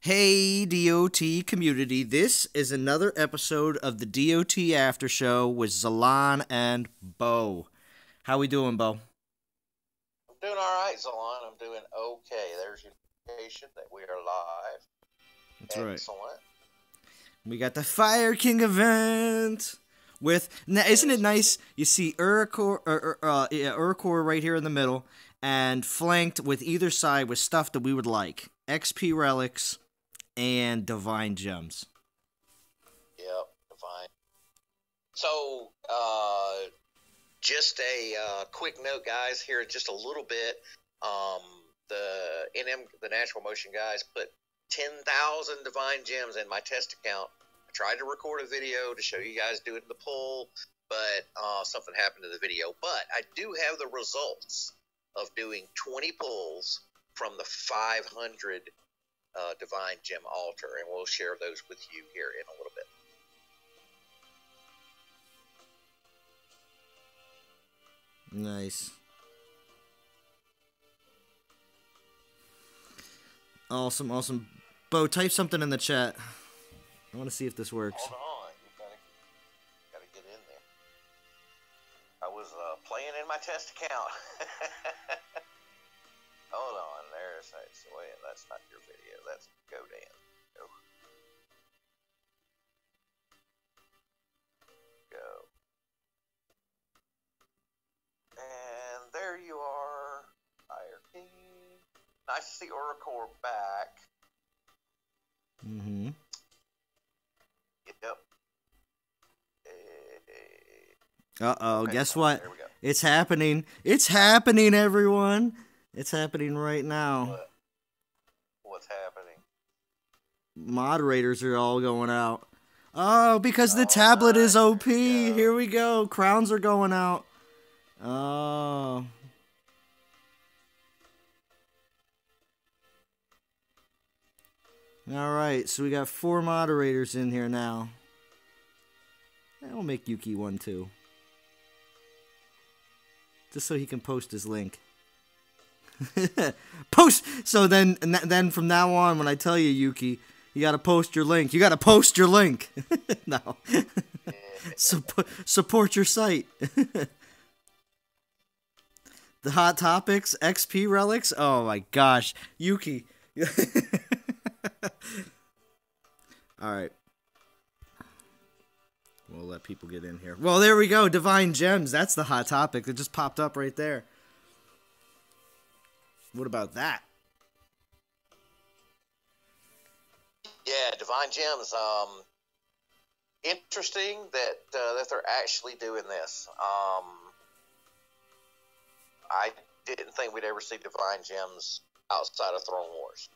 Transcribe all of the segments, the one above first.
Hey, DOT community. This is another episode of the DOT Aftershow with Zalon and Bo. How we doing, Bo? I'm doing all right, Zalon. I'm doing okay. There's your indication that we are live. That's right. Excellent. We got the Fire King event with. Now, isn't it nice? You see Urkor right here in the middle, and flanked with either side with stuff that we would like: XP relics and divine gems. Yep, divine. So, just a quick note, guys. Here in just a little bit, the Natural Motion guys put 10,000 divine gems in my test account. I tried to record a video to show you guys doing the pull, but something happened to the video. But I do have the results of doing 20 pulls from the 500 divine gem altar, and we'll share those with you here in a little bit. Nice. Awesome, awesome. Bo, type something in the chat. I want to see if this works. Hold on, you gotta get in there. I was playing in my test account. Hold on, there's wait, that's not your video. That's GoDan. Go. And there you are, Fire King. Nice to see Urkor back. Mm-hmm. Yep. Uh-oh, Okay, guess what? there we go. It's happening. It's happening, everyone. It's happening right now. What's happening? Moderators are all going out. Oh, because the tablet is OP. Here we go. Crowns are going out. Oh. Alright, so we got 4 moderators in here now. I'll make Yuki one too. Just so he can post his link. Post! So then from now on, when I tell you, Yuki, you gotta post your link. You gotta post your link. No. Support your site. The hot topics, XP relics. Oh my gosh, Yuki. All right. We'll let people get in here. Well, there we go. Divine gems. That's the hot topic that just popped up right there. What about that? Yeah, divine gems. Interesting that they're actually doing this. I didn't think we'd ever see divine gems outside of Throne Wars.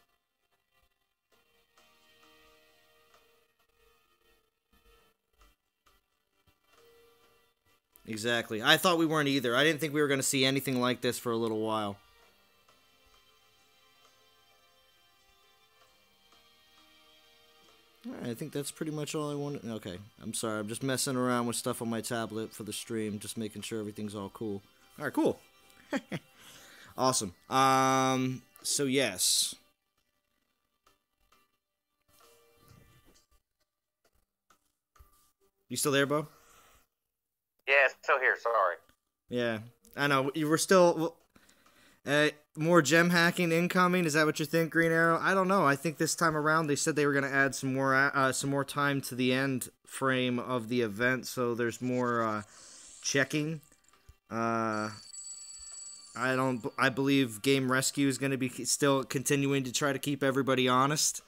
Exactly. I thought we weren't either. I didn't think we were going to see anything like this for a little while. Alright, I think that's pretty much all I wanted. Okay, I'm sorry. I'm just messing around with stuff on my tablet for the stream. Just making sure everything's all cool. Alright, cool. Awesome. So yes. You still there, Bo? Yeah, still here. Sorry. Yeah, I know. You were still... more gem hacking incoming. Is that what you think, Green Arrow? I don't know. I think this time around they said they were going to add some more time to the end frame of the event, so there's more checking. I believe Game Rescue is going to be still continuing to try to keep everybody honest.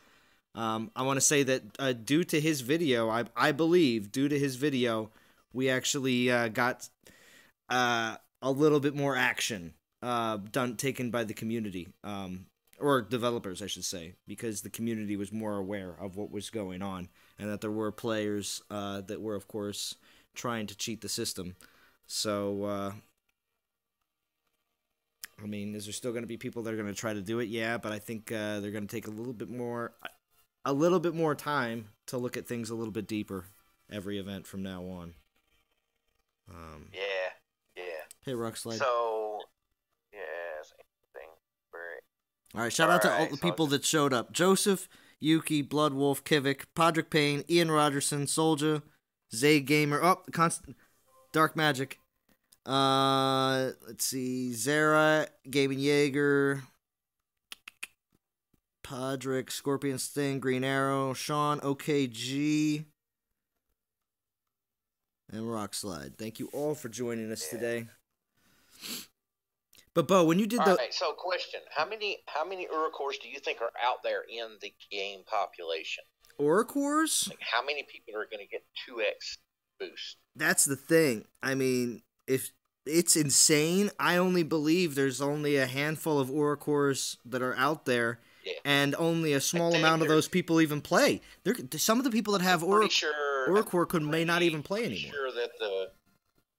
I want to say that due to his video, I believe due to his video, we actually got a little bit more action taken by the community, or developers, I should say, because the community was more aware of what was going on, and that there were players that were, of course, trying to cheat the system. So, I mean, is there still going to be people that are going to try to do it? Yeah, but I think they're going to take a little bit more time to look at things a little bit deeper every event from now on. Yeah. Hey, Ruxlight. So, yes, interesting. Very All right, shout out to all the people that showed up. Joseph, Yuki, Bloodwolf, Kivik, Podrick Payne, Ian Rogerson, Soldier, Zay Gamer, Dark Magic. Let's see, Zara, Gaming Jaeger, Podrick, Scorpion Sting, Green Arrow, Sean, OKG, and Rockslide. Thank you all for joining us today. But Bo, when you did All right, so question: How many Urukors do you think are out there in the game population? Oracors? Like, how many people are going to get 2x boost? That's the thing. I mean, if it's insane, I only believe there's only a handful of Oracors that are out there, and only a small amount of those people even play. Some of the people that have Oracor may not even play anymore. Sure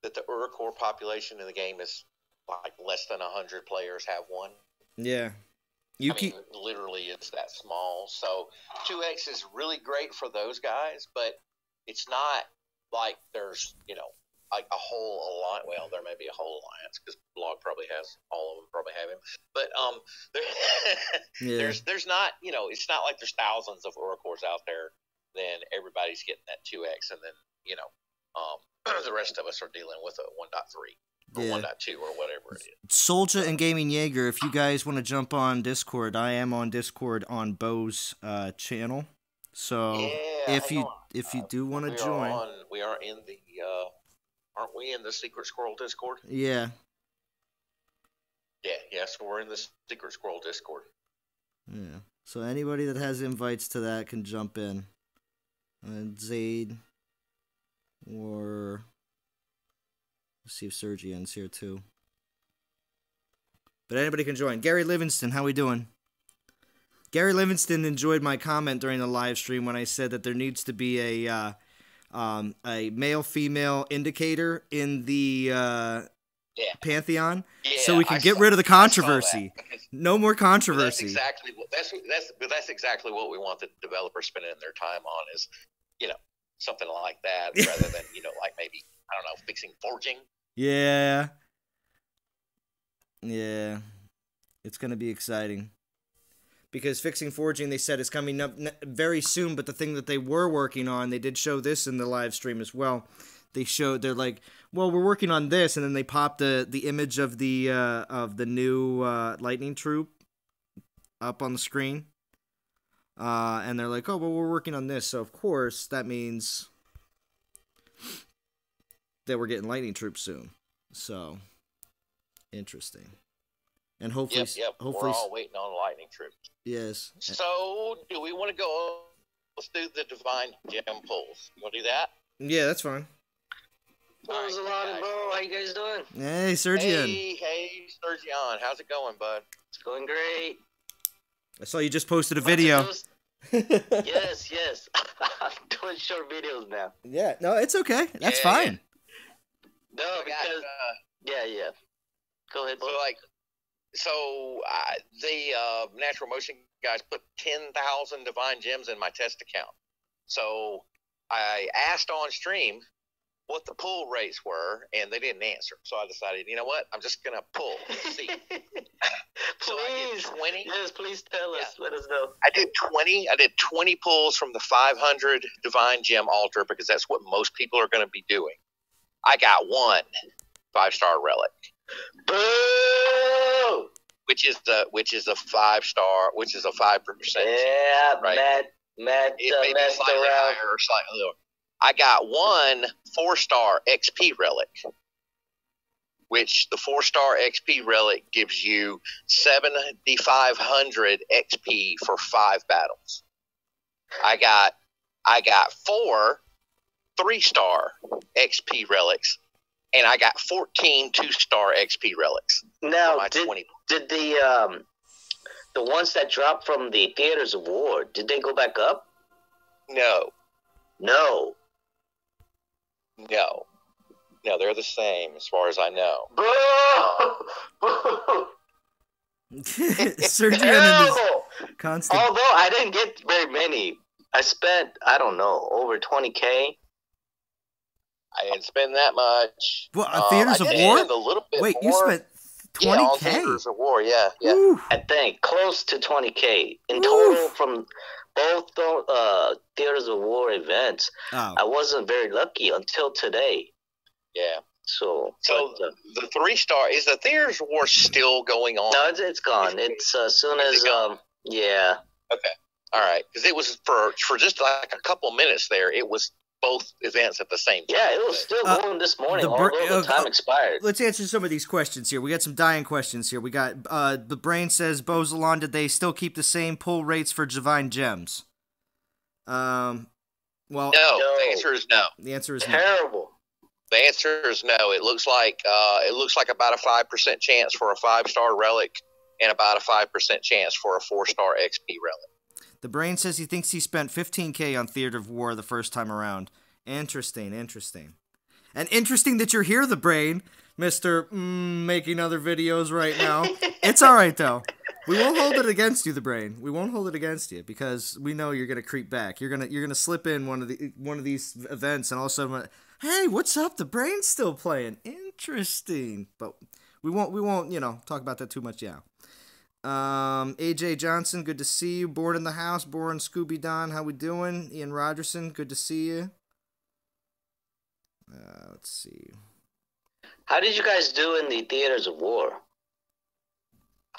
that the Urukor population in the game is like less than 100 players have one. Yeah. I mean, literally, it's that small. So 2x is really great for those guys, but it's not like there's, like a whole alliance. Well, there may be a whole alliance because Blog probably has all of them, probably have him. But there's not, it's not like there's thousands of Oracors out there. Then everybody's getting that 2x, and then the rest of us are dealing with a 1.3. Or 1.2 or whatever it is. Soldier and Gaming Jaeger, if you guys want to jump on Discord, I am on Discord on Bo's channel. So if you do want to join, we are in the aren't we in the Secret Squirrel Discord? Yeah. So we're in the Secret Squirrel Discord. Yeah. So anybody that has invites to that can jump in. Zaid or let's see if Sergion's here too. But anybody can join. Gary Livingston, how we doing? Gary Livingston enjoyed my comment during the live stream when I said that there needs to be a male-female indicator in the Pantheon, so we can get rid of the controversy. No more controversy. That's exactly what we want the developers spending their time on is, something like that rather than like maybe I don't know fixing forging. Yeah. It's gonna be exciting. Because fixing forging, they said, is coming up very soon. But the thing that they were working on, they did show this in the live stream as well. They're like, well, we're working on this, and then they popped the image of the new lightning troop up on the screen, and they're like, oh, well, we're working on this. So of course that means that we're getting lightning troops soon. So interesting. And hopefully, we're all waiting on lightning troops. Yes. So, do we want to go? Let's do the divine gem pulls. You want to do that? Yeah, that's fine. Hey, Zalon and Bo, how you guys doing? Hey, Sergion. Hey, Sergion. How's it going, bud? It's going great. I saw you just posted a video. Yes. I'm doing short videos now. Yeah, no, it's okay. That's fine. No, because yeah. Go ahead, Bo. So the Natural Motion guys put 10,000 divine gems in my test account. So I asked on stream what the pull rates were, and they didn't answer. So I decided, you know what? I'm just going to pull. See. So I did 20. Yes, please tell us. Let us know. I did 20. I did 20 pulls from the 500 divine gem altar because that's what most people are going to be doing. I got one 5-star relic. Boo! Which is a 5-star, which is a 5%. Yeah, right? Matt it may be slightly higher or slightly lower. I got one 4-star XP relic, which the 4-star XP relic gives you 7,500 XP for 5 battles. I got 4 3-star XP relics. And I got 14 2-star XP relics. Now, did the ones that dropped from the Theaters of War, did they go back up? No, they're the same as far as I know. Bro! Sergion is constant. Although I didn't get very many. I spent, I don't know, over 20K. I didn't spend that much. Well, Theaters of War? A little bit Wait, more. you spent Yeah, all 20K. Theaters of War. Yeah. Ooh. I think close to 20K in Oof. total from both Theaters of War events. Oh. I wasn't very lucky until today. Yeah. So the 3-star, is the Theaters of War still going on? No, it's gone. It's as soon as yeah. Okay. All right, because it was for just like a couple minutes there. It was both events at the same time. Yeah, it was still going this morning, although the time expired. Let's answer some of these questions here. We got some dying questions here. We got the brain says, Zalon, did they still keep the same pull rates for divine gems? Well, no. The answer is no. The answer is terrible. The answer is no. It looks like about a 5% chance for a 5-star relic, and about a 5% chance for a 4-star XP relic. The brain says he thinks he spent 15K on Theater of War the first time around. Interesting. And interesting that you're here, the brain, Mr. Making other videos right now. It's all right, though. We won't hold it against you, the brain. We won't hold it against you because we know you're gonna creep back. You're gonna slip in one of these events, and all of a sudden, hey, what's up? The brain's still playing. Interesting, but we won't talk about that too much. Yeah. AJ Johnson, good to see you. Born in the house, born Scooby Don. How we doing? Ian Rogerson, good to see you. Let's see. How did you guys do in the Theaters of War?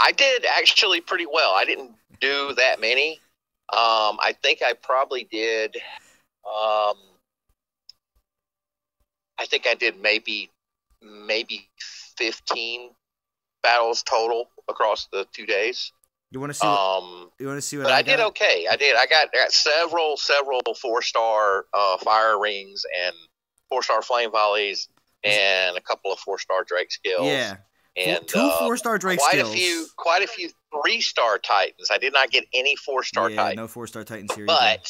I did actually pretty well. I didn't do that many. I think I probably did. I think I did maybe 15 battles total across the 2 days. You want to see? You want to see what? But I did okay. I did. I got several 4-star fire rings and 4-star flame volleys and a couple of 4-star Drake skills. Yeah. And 2 4-star Drake skills. Quite a few 3-star Titans. I did not get any 4-star Titans. No 4-star Titans here. But either.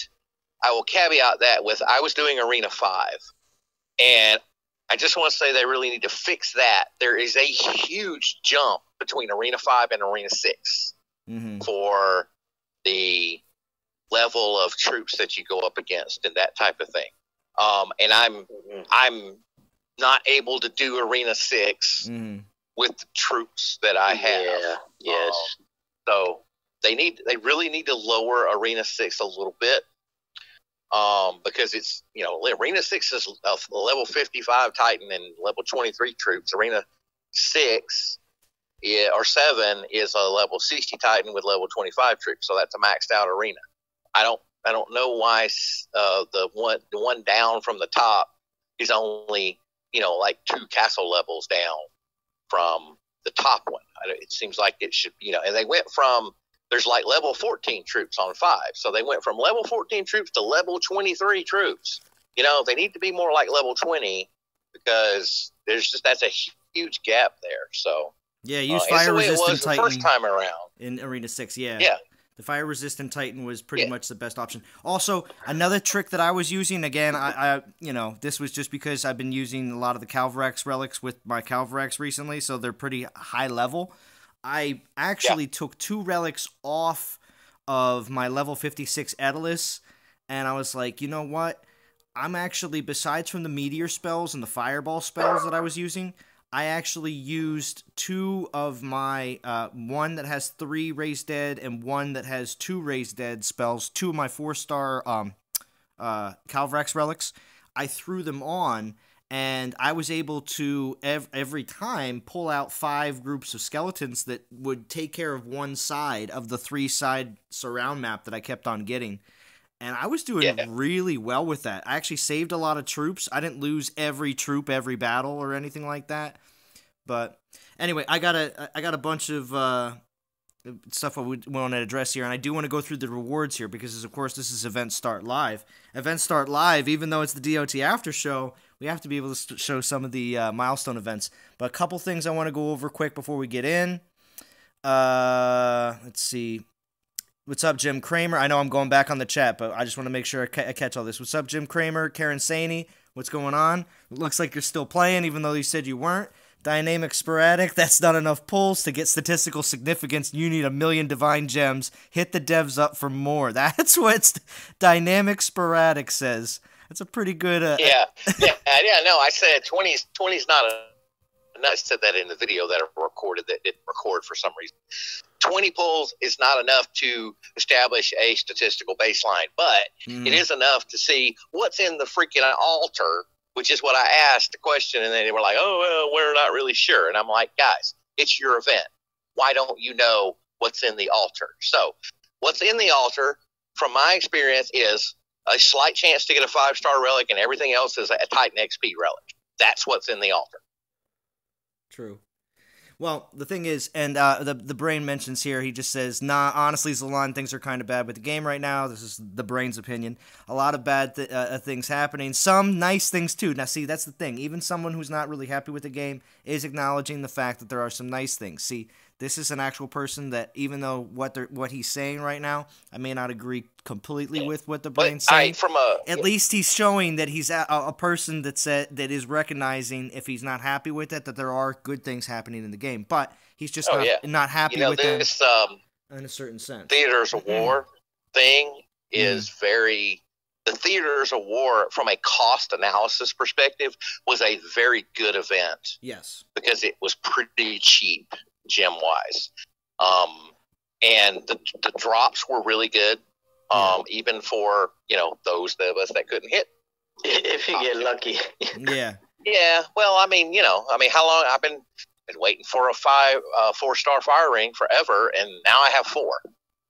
I will caveat that with I was doing Arena 5, and I just want to say they really need to fix that. There is a huge jump between Arena 5 and Arena 6 for the level of troops that you go up against and that type of thing. And I'm not able to do Arena 6 with the troops that I have. Yeah. Yes. So they really need to lower Arena 6 a little bit. Because it's, Arena 6 is a level 55 Titan and level 23 troops. Arena 6 or 7 is a level 60 Titan with level 25 troops. So that's a maxed out arena. I don't know why the one down from the top is only like 2 castle levels down from the top one. It seems like it should, and they went from. There's like level 14 troops on 5. So they went from level 14 troops to level 23 troops. They need to be more like level 20 because that's a huge gap there. So yeah, use fire resistant Titan the first time around in Arena 6. Yeah. The fire resistant Titan was pretty much the best option. Also, another trick that I was using, again, I this was just because I've been using a lot of the Calvarax relics with my Calvarax recently, so they're pretty high level. I actually took 2 relics off of my level 56 Edelus, and I was like, you know what? I'm actually, besides from the meteor spells and the fireball spells that I was using, I actually used 2 of my, one that has 3 raised dead and one that has 2 raised dead spells, 2 of my 4-star Calvarax relics. I threw them on, and I was able to, every time, pull out 5 groups of skeletons that would take care of one side of the 3-side surround map that I kept on getting. And I was doing really well with that. I actually saved a lot of troops. I didn't lose every troop, every battle, or anything like that. But anyway, I got a bunch of stuff I would want to address here, and I do want to go through the rewards here because, of course, this is Event Start Live. Event Start Live, even though it's the DOT After Show, we have to be able to show some of the milestone events. But a couple things I want to go over quick before we get in. Let's see. What's up, Jim Kramer? I know I'm going back on the chat, but I just want to make sure I catch all this. What's up, Jim Kramer? Karen Saney, what's going on? It looks like you're still playing, even though you said you weren't. Dynamic Sporadic, that's not enough pulls. To get statistical significance, you need 1 million Divine Gems. Hit the devs up for more. That's what Dynamic Sporadic says. That's a pretty good... No, I said 20's not I said that in the video that I recorded that didn't record for some reason. 20 pulls is not enough to establish a statistical baseline, but it is enough to see what's in the freaking altar, which is what I asked the question, and then they were like, oh, well, we're not really sure. And I'm like, guys, it's your event. Why don't you know what's in the altar? So what's in the altar, from my experience, is a slight chance to get a 5-star relic, and everything else is a Titan XP relic. That's what's in the altar. True. Well, the thing is, and the brain mentions here, he just says, nah, honestly, Zalon, things are kind of bad with the game right now. This is the brain's opinion. A lot of bad things happening. Some nice things, too. Now, see, that's the thing. Even someone who's not really happy with the game is acknowledging the fact that there are some nice things. See, this is an actual person that, even though what he's saying right now, I may not agree completely with what the brain's saying. At least he's showing that he's a person that is recognizing, if he's not happy with it, that there are good things happening in the game. But he's just not happy with this, them in a certain sense. Theaters of War thing is very... The Theaters of War, from a cost analysis perspective, was a very good event. Yes. Because it was pretty cheap, gem-wise. And the drops were really good, even for, those of us that couldn't hit. If you get lucky. Yeah. Yeah, well, how long I've been waiting for a 4-star fire ring forever, and now I have 4.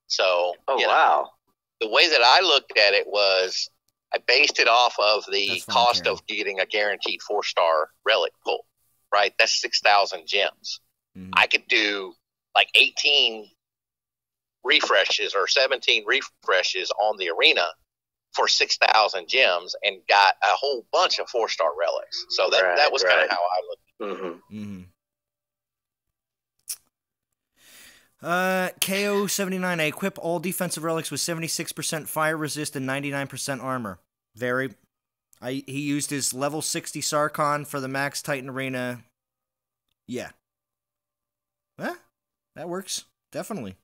So, wow. The way that I looked at it was I based it off of the cost of getting a guaranteed 4-star relic pull, right? That's 6,000 gems. I could do like 18 refreshes or 17 refreshes on the arena for 6,000 gems and got a whole bunch of 4-star relics. So that was kind of how I looked at it. KO79, equip all defensive relics with 76% fire resist and 99% armor. He used his level 60 Sarkon for the max Titan Arena. Yeah. That works. Definitely.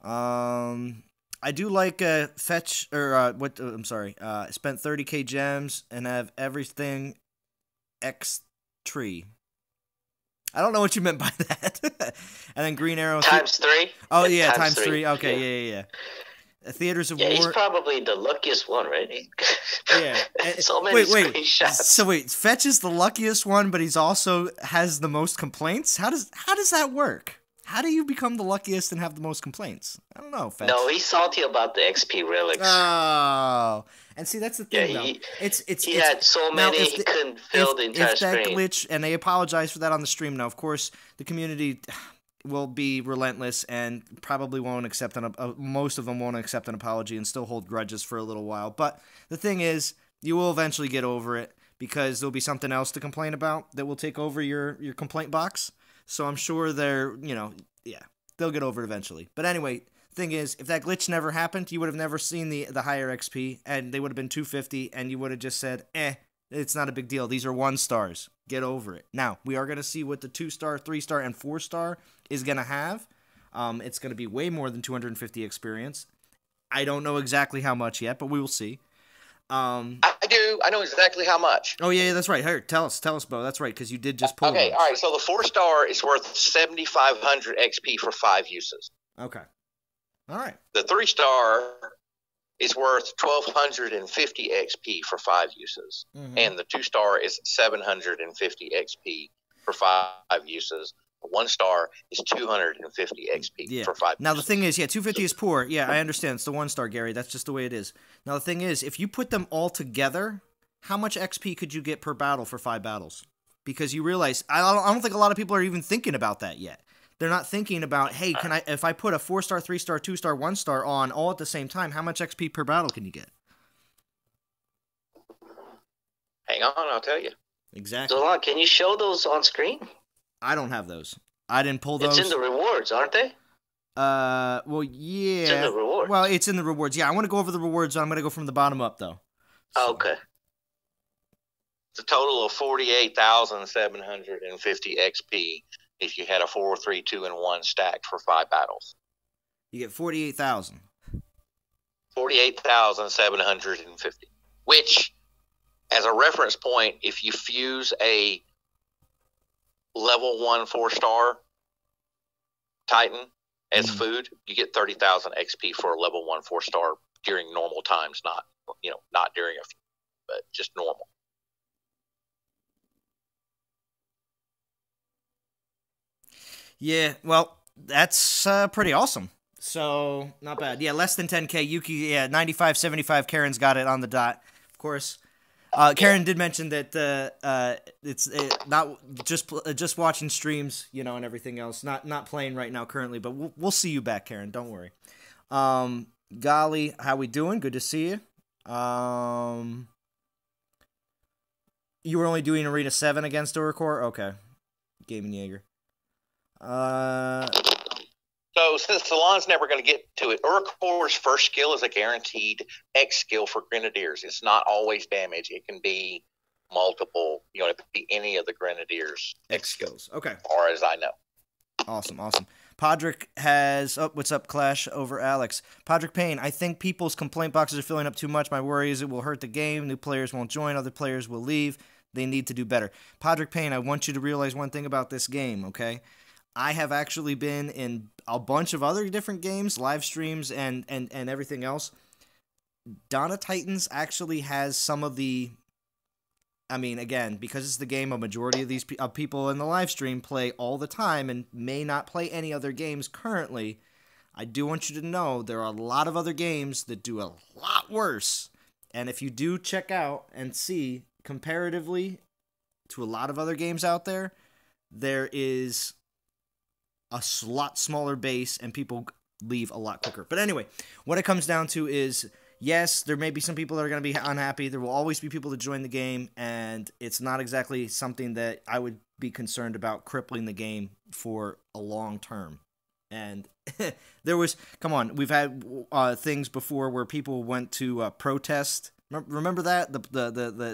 I do like fetch, or I'm sorry, spent 30k gems and have everything X tree. I don't know what you meant by that. And then Green Arrow. Times 3? Oh, yeah, times 3. Okay, yeah. Theaters of War. He's probably the luckiest one, right? Yeah. So many wait. screenshots. So wait, Fetch is the luckiest one, but he's also has the most complaints? How does that work? How do you become the luckiest and have the most complaints? I don't know, Fetch. No, he's salty about the XP relics. Oh. And see, that's the thing, though. He had so many, he couldn't fill the entire screen. If that glitch, and they apologize for that on the stream. Now, of course, the community will be relentless and probably won't accept most of them won't accept an apology and still hold grudges for a little while. But the thing is, you will eventually get over it because there'll be something else to complain about that will take over your complaint box. So I'm sure they'll get over it eventually. But anyway, thing is, if that glitch never happened, you would have never seen the higher XP, and they would have been 250, and you would have just said, it's not a big deal. These are 1 stars. Get over it. Now, we are going to see what the 2-star, 3-star, and 4-star is going to have. It's going to be way more than 250 experience. I don't know exactly how much yet, but we will see. I do. I know exactly how much. Oh, yeah, that's right. Here, tell us, Bo. That's right, because you did just pull Okay, all right. So the 4-star is worth 7,500 XP for 5 uses. Okay. All right. The 3-star is worth 1,250 XP for 5 uses. And the 2-star is 750 XP for 5 uses. The 1-star is 250 XP for 5 uses. Now, the thing is, 250 is poor. Yeah, I understand. It's the 1-star, Gary. That's just the way it is. Now, the thing is, if you put them all together, how much XP could you get per battle for 5 battles? Because you realize, I don't think a lot of people are even thinking about that yet. They're not thinking about, hey, if I put a 4-star, 3-star, 2-star, 1-star on all at the same time, how much XP per battle can you get? Hang on, I'll tell you. Exactly. Zalon, can you show those on screen? I don't have those. I didn't pull those. It's in the rewards, aren't they? Well, yeah. It's in the rewards. Well, it's in the rewards. Yeah, I want to go over the rewards. I'm going to go from the bottom up, though. So. Okay. It's a total of 48,750 XP if you had a 4, 3, 2, and 1 stacked for 5 battles. You get 48,000. 48,750. Which, as a reference point, if you fuse a level 1 4-star Titan as food, you get 30,000 XP for a level 1 4-star during normal times, not during a few, but just normal. Yeah, well, that's pretty awesome. So, not bad. Yeah, less than 10K. Yuki, yeah, 95.75. Karen's got it on the dot. Of course. Karen did mention that it's not just watching streams, and everything else. Not playing right now currently, but we'll see you back, Karen. Don't worry. Golly, how we doing? Good to see you. You were only doing Arena 7 against Oracore? Okay. Gaming Jaeger. So since Zalon's never going to get to it, Oracore's first skill is a guaranteed X skill for Grenadiers. It's not always damage. It can be multiple, it could be any of the Grenadiers' X skills. Okay. As far as I know. Awesome. Podrick has... Oh, what's up, Clash over Alex? Podrick Payne, I think people's complaint boxes are filling up too much. My worry is it will hurt the game. New players won't join. Other players will leave. They need to do better. Podrick Payne, I want you to realize one thing about this game, okay? I have actually been in a bunch of other different games, live streams, and everything else. Dawn of Titans actually has some of the... I mean, again, because it's the game, a majority of these people in the live stream play all the time and may not play any other games currently. I do want you to know there are a lot of other games that do a lot worse. And if you do check out and see comparatively to a lot of other games out there, there is a lot smaller base and people leave a lot quicker. But anyway, what it comes down to is, yes, there may be some people that are going to be unhappy. There will always be people that join the game, and it's not exactly something that I would be concerned about crippling the game for a long term. And there was, come on, we've had things before where people went to protest. Remember that?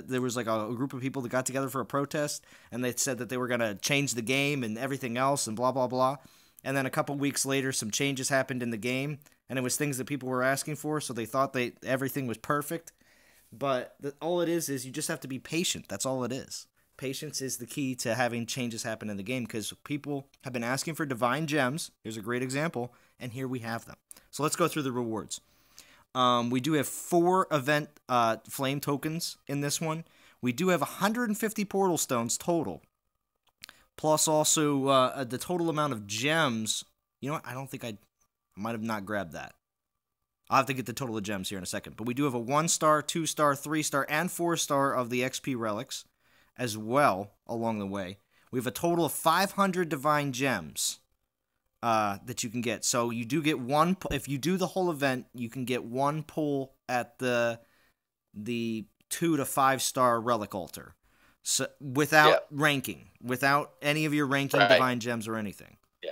There was like a group of people that got together for a protest, and they said that they were going to change the game and everything else and blah, blah, blah. And then a couple weeks later, some changes happened in the game, and it was things that people were asking for, so they thought everything was perfect. But all it is you just have to be patient. That's all it is. Patience is the key to having changes happen in the game, because people have been asking for divine gems. Here's a great example, and here we have them. So let's go through the rewards. We do have 4 event flame tokens in this one. We do have 150 portal stones total, plus also the total amount of gems. You know what? I don't think I might have not grabbed that. I'll have to get the total of gems here in a second. But we do have a 1-star, 2-star, 3-star, and 4-star of the XP relics as well along the way. We have a total of 500 divine gems that you can get. So you do get one. If you do the whole event, you can get 1 pull at the 2 to 5-star relic altar. So without ranking, without any of your ranking divine gems or anything. Yeah.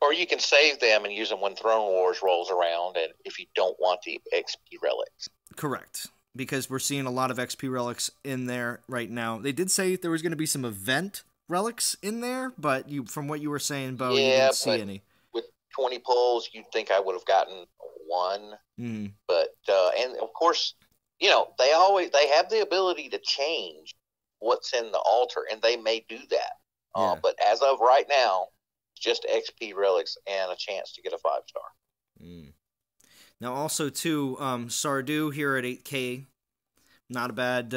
Or you can save them and use them when Throne Wars rolls around, and if you don't want the XP relics. Correct. Because we're seeing a lot of XP relics in there right now. They did say there was going to be some event relics in there, but from what you were saying, Bo, you didn't see any. With 20 pulls, you'd think I would have gotten 1. But and of course, they have the ability to change what's in the altar, and they may do that. But as of right now, just XP relics and a chance to get a 5-star. Now, also, too, Sardu here at 8K. Not a bad,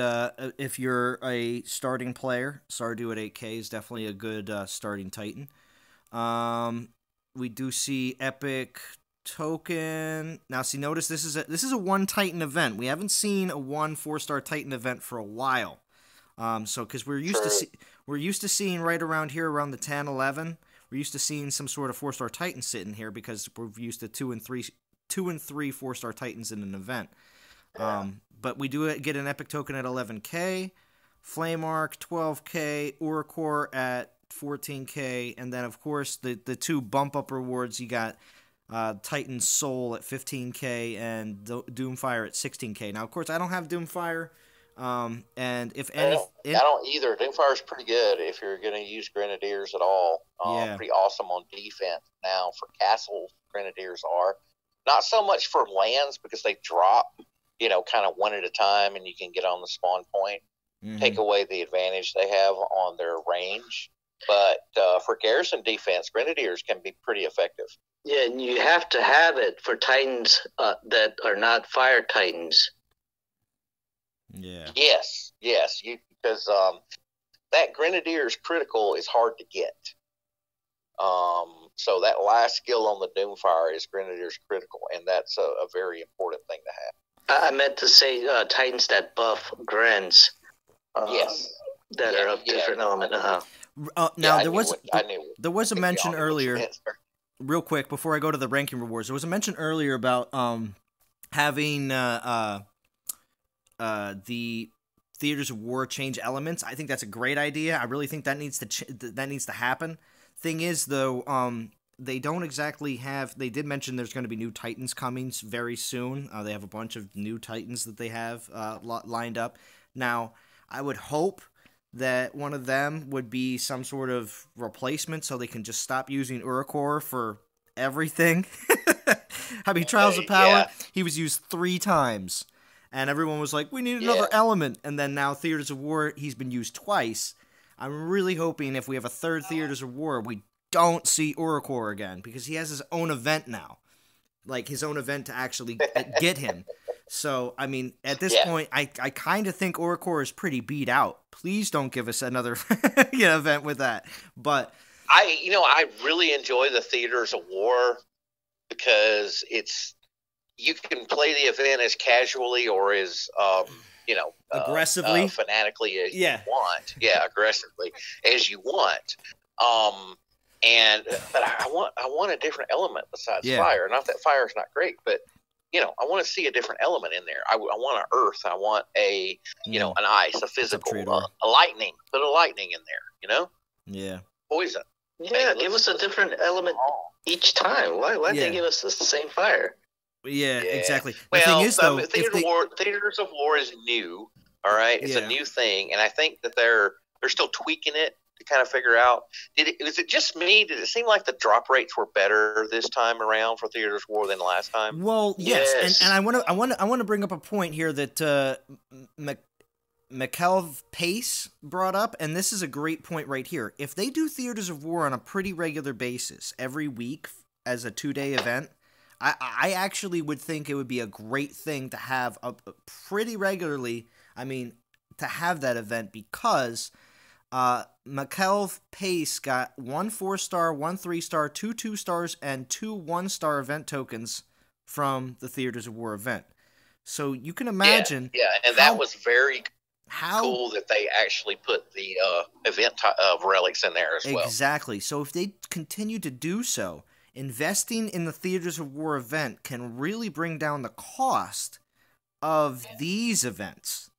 if you're a starting player, Sardu at 8K is definitely a good starting Titan. We do see Epic Token. Now, see, notice this is a 1 Titan event. We haven't seen a 1 4-star Titan event for a while. Because we're used to seeing right around here, around the 10, 11. We're used to seeing some sort of 4-star Titan sitting here because we're used to 2 and 3 4-star Titans in an event. But we do get an Epic Token at 11K, Flame Arc 12K, Oracore at 14K, and then, of course, the 2 bump-up rewards. You got Titan Soul at 15K and Doomfire at 16K. Now, of course, I don't have Doomfire, and if any... I don't either. Doomfire's pretty good if you're going to use Grenadiers at all. Pretty awesome on defense. Now, for castles, Grenadiers are. Not so much for lands, because they drop, kind of one at a time, and you can get on the spawn point. Take away the advantage they have on their range. But for garrison defense, Grenadiers can be pretty effective. Yeah, and you have to have it for Titans that are not Fire Titans. Yeah. Yes, because that Grenadier's critical is hard to get. So that last skill on the Doomfire is Grenadier's critical, and that's a very important thing to have. I meant to say Titans that buff Grens. Yes. That are of different element. Now there was a mention earlier. Real quick before I go to the ranking rewards, there was a mention earlier about having the Theaters of War change elements. I think that's a great idea. I really think that needs to happen. Thing is, though, they don't exactly have. They did mention there's going to be new Titans coming very soon. They have a bunch of new Titans that they have lined up. Now, I would hope that one of them would be some sort of replacement so they can just stop using Urukor for everything. I mean, Trials of Power, he was used 3 times. And everyone was like, we need another element. And then now Theaters of War, he's been used twice. I'm really hoping if we have a third Theaters of War, we don't see Urukor again. Because he has his own event now. Like, his own event to actually get him. So, I mean, at this point, I kind of think Urukor is pretty beat out. Please don't give us another event with that. But I really enjoy the Theaters of War because you can play the event as casually or as aggressively, fanatically as you want. Yeah, aggressively as you want. But I want a different element besides fire. Not that fire is not great, but I want to see a different element in there. I want an earth. I want an ice, a physical, a lightning. Put a lightning in there. Yeah. Poison. Yeah, give us a different element each time. Why they give us the same fire? Yeah, exactly. The thing is, though, Theaters of War is new. All right, it's a new thing, and I think that they're still tweaking it to kind of figure out. Was it just me? Did it seem like the drop rates were better this time around for Theaters of War than last time? Well, yes. And I want to bring up a point here that McKelv Pace brought up, and this is a great point right here. If they do Theaters of War on a pretty regular basis every week as a 2-day event, I actually would think it would be a great thing to have pretty regularly. I mean, to have that event because McKelv Pace got 1 4-star, 1 3-star, 2 2-stars, and 2 1-star event tokens from the Theaters of War event. So you can imagine. Yeah, and that was very cool that they actually put the event of relics in there as well. Exactly. So if they continue to do so, investing in the Theaters of War event can really bring down the cost of these events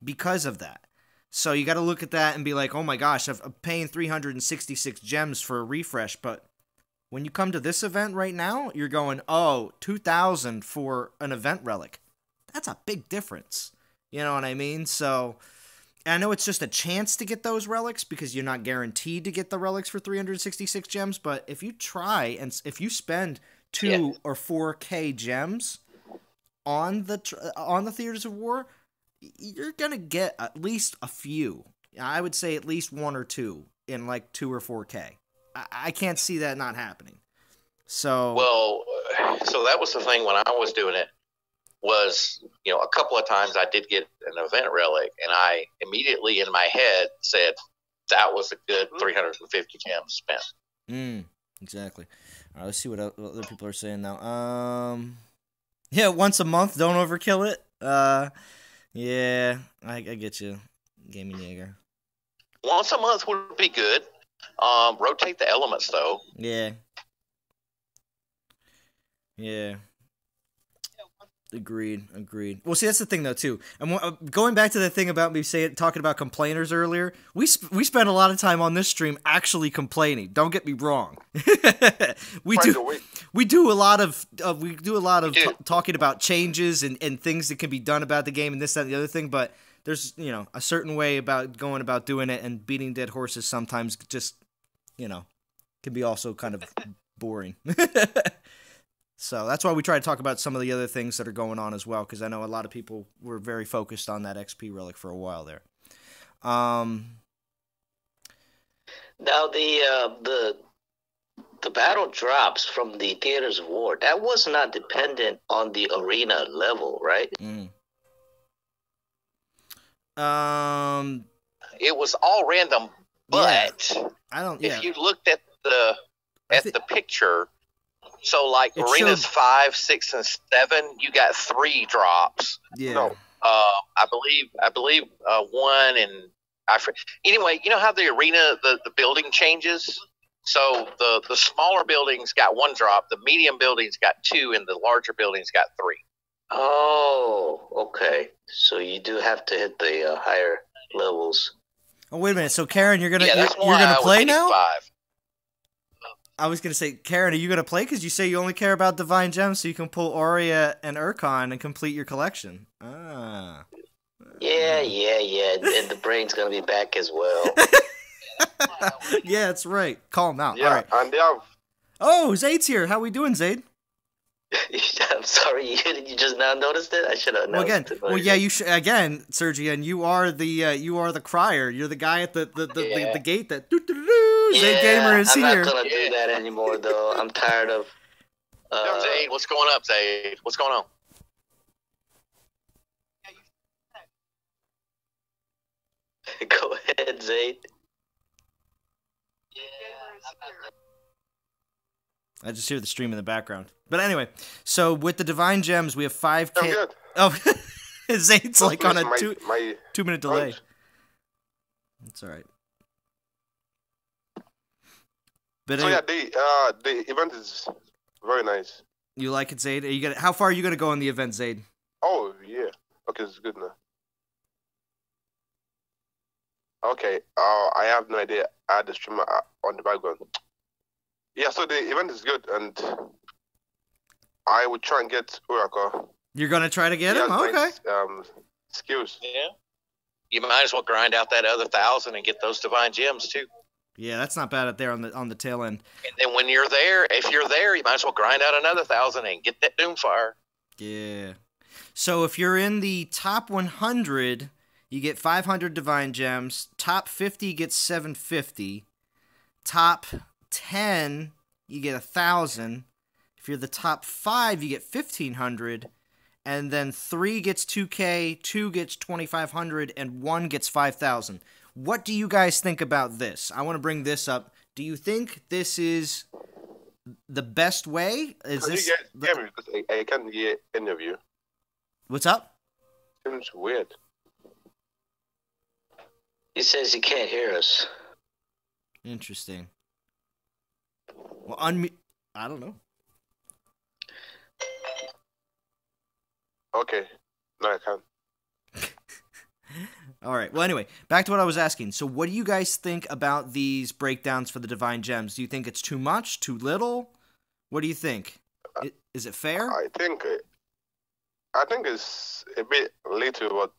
because of that. So you got to look at that and be like, oh my gosh, I'm paying 366 gems for a refresh, but when you come to this event right now, you're going, 2,000 for an event relic. That's a big difference. You know what I mean? So I know it's just a chance to get those relics because you're not guaranteed to get the relics for 366 gems, but if you try and if you spend 2 or 4K gems on the Theaters of War, you're going to get at least a few. I would say at least 1 or 2 in like 2 or 4K. I can't see that not happening. So that was the thing when I was doing it was, a couple of times I did get an event relic and I immediately in my head said that was a good 350 gems spent. Exactly. All right, let's see what other people are saying now. Once a month, don't overkill it. Yeah, I get you, Gaming Jaeger. Once a month would be good. Rotate the elements, though. Yeah. Agreed. Well, see, that's the thing, though, too. And going back to the thing about me talking about complainers earlier, we spend a lot of time on this stream actually complaining. Don't get me wrong. we do a lot of talking about changes and things that can be done about the game and this, that, and the other thing. But there's a certain way about going about doing it, and beating dead horses sometimes just can be also kind of boring. So that's why we try to talk about some of the other things that are going on as well, because I know a lot of people were very focused on that XP relic for a while there. Now the battle drops from the theaters of war. That was not dependent on the arena level, right? Mm. It was all random, but yeah, if you looked at the picture, so like it arenas showed... 5, 6, and 7, you got 3 drops. Yeah. No, I believe one and anyway. You know how the arena the building changes. So the smaller buildings got 1 drop, the medium buildings got 2, and the larger buildings got 3. Oh, okay. So you do have to hit the higher levels. Oh, wait a minute. So Karen, you're gonna that's you're gonna play now? 5. I was gonna say, Karen, are you gonna play? Because you say you only care about Divine Gems, so you can pull Aurea and Urkon and complete your collection. Ah. Yeah. And the brain's gonna be back as well. Yeah, that's right. Call him out. Yeah, all right. and they have... Oh, Zayd's here. How we doing, Zayd? I'm sorry, you just now noticed it? I should have noticed it. Well, yeah, you should again, Sergi, and you are the crier. You're the guy at the gate that Zayd Gamer is here. I'm not gonna do that anymore, though. I'm tired of. Zayd, what's going up, Zayd? What's going on? Go ahead, Zayd. I just hear the stream in the background. But anyway, so with the Divine Gems, we have 5K. I'm good. Oh, Zayd's like on a my 2-minute delay. lunch. That's all right. But So anyway, the event is very nice. you like it, Zayd? How far are you gonna go in the event, Zayd? Oh yeah. Okay, it's good now. Okay. I have no idea. I had the streamer on the background. Yeah. So the event is good, and I would try and get Uraka. You're gonna try to get He him? has Okay. nice, skills. Yeah. You might as well grind out that other 1,000 and get those divine gems too. Yeah, that's not bad out there on the tail end. And then when you're there, if you're there, you might as well grind out another 1,000 and get that Doomfire. Yeah. So if you're in the top 100, you get 500 divine gems. Top 50 gets 750. Top 10, you get 1,000. If you're the top 5, you get 1,500. And then 3 gets 2K, 2 gets 2,500, and 1 gets 5,000. What do you guys think about this? I want to bring this up. Do you think this is the best way? Is Can this you guys hear me? Because I can't hear any of you. What's up? Seems weird. He says he can't hear us. Interesting. Well, unmute. I don't know. Okay. No, I can't. All right. Well, anyway, back to what I was asking. So, what do you guys think about these breakdowns for the divine gems? Do you think it's too much, too little? What do you think? Is it fair? I think it's a bit little, but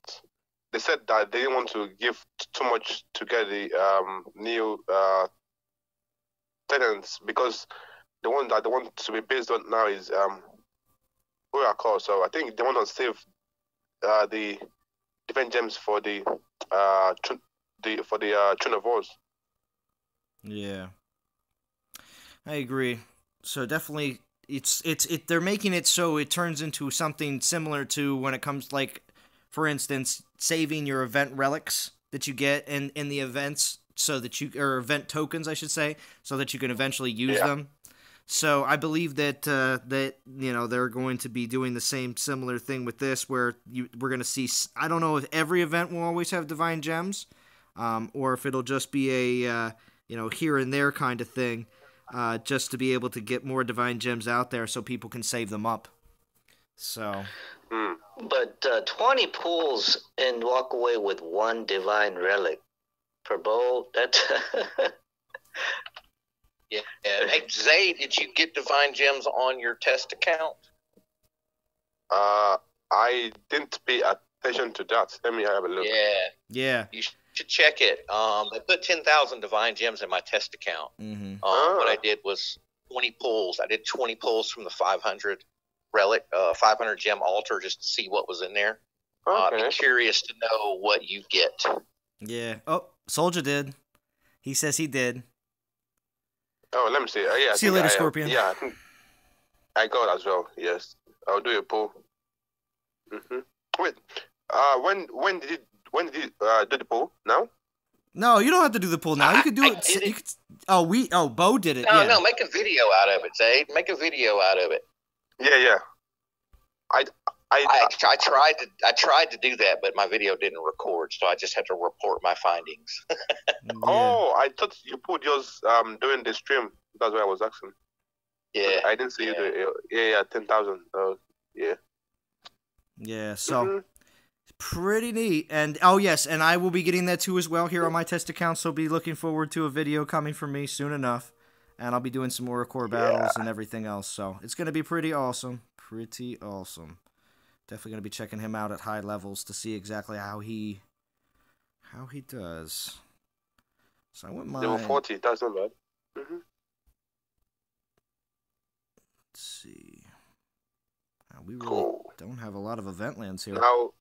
they said that they didn't want to give too much to get the new tenants, because the one that they want to be based on now is Oracle. So I think they want to save the different gems for the Tune of Wars. Yeah, I agree. So definitely, they're making it so it turns into something similar to when it comes, like, for instance, saving your event relics that you get in the events, so that or event tokens, I should say, so that you can eventually use them. So I believe that they're going to be doing the same similar thing with this, where we're going to see. I don't know if every event will always have divine gems, or if it'll just be a here and there kind of thing, just to be able to get more divine gems out there so people can save them up. So. But 20 pulls and walk away with 1 divine relic per bowl. That's Yeah. Hey, Zay, did you get divine gems on your test account? I didn't pay attention to that. Let me have a look. Yeah. You should check it. They put 10,000 divine gems in my test account. Mm-hmm. What I did was 20 pulls. I did 20 pulls from the 500 relic, 500 gem altar, just to see what was in there. Okay. I'm curious to know what you get. Yeah. Oh, Soldier did. He says he did. Oh, let me see. Yeah. See you later, Scorpion. Yeah, I think I got it as well. Yes, I'll do a poll. Wait. When did you do the poll? Now? No, you don't have to do the poll now. You could do it. You could, Bo did it. No, make a video out of it, Zayd. Make a video out of it. Yeah. I tried to do that, but my video didn't record, so I just had to report my findings. Oh, I thought you put yours during the stream. That's why I was asking. Yeah, I didn't see you do it. Yeah, 10,000. Yeah. Yeah. So. Pretty neat. And yes, and I will be getting that too as well here on my test account, so be looking forward to a video coming from me soon enough. And I'll be doing some more core battles and everything else, so it's going to be pretty awesome. Definitely going to be checking him out at high levels to see exactly how he does. So I wouldn't mind. Level 40, that's not bad. Let's see. We really don't have a lot of event lands here. Now,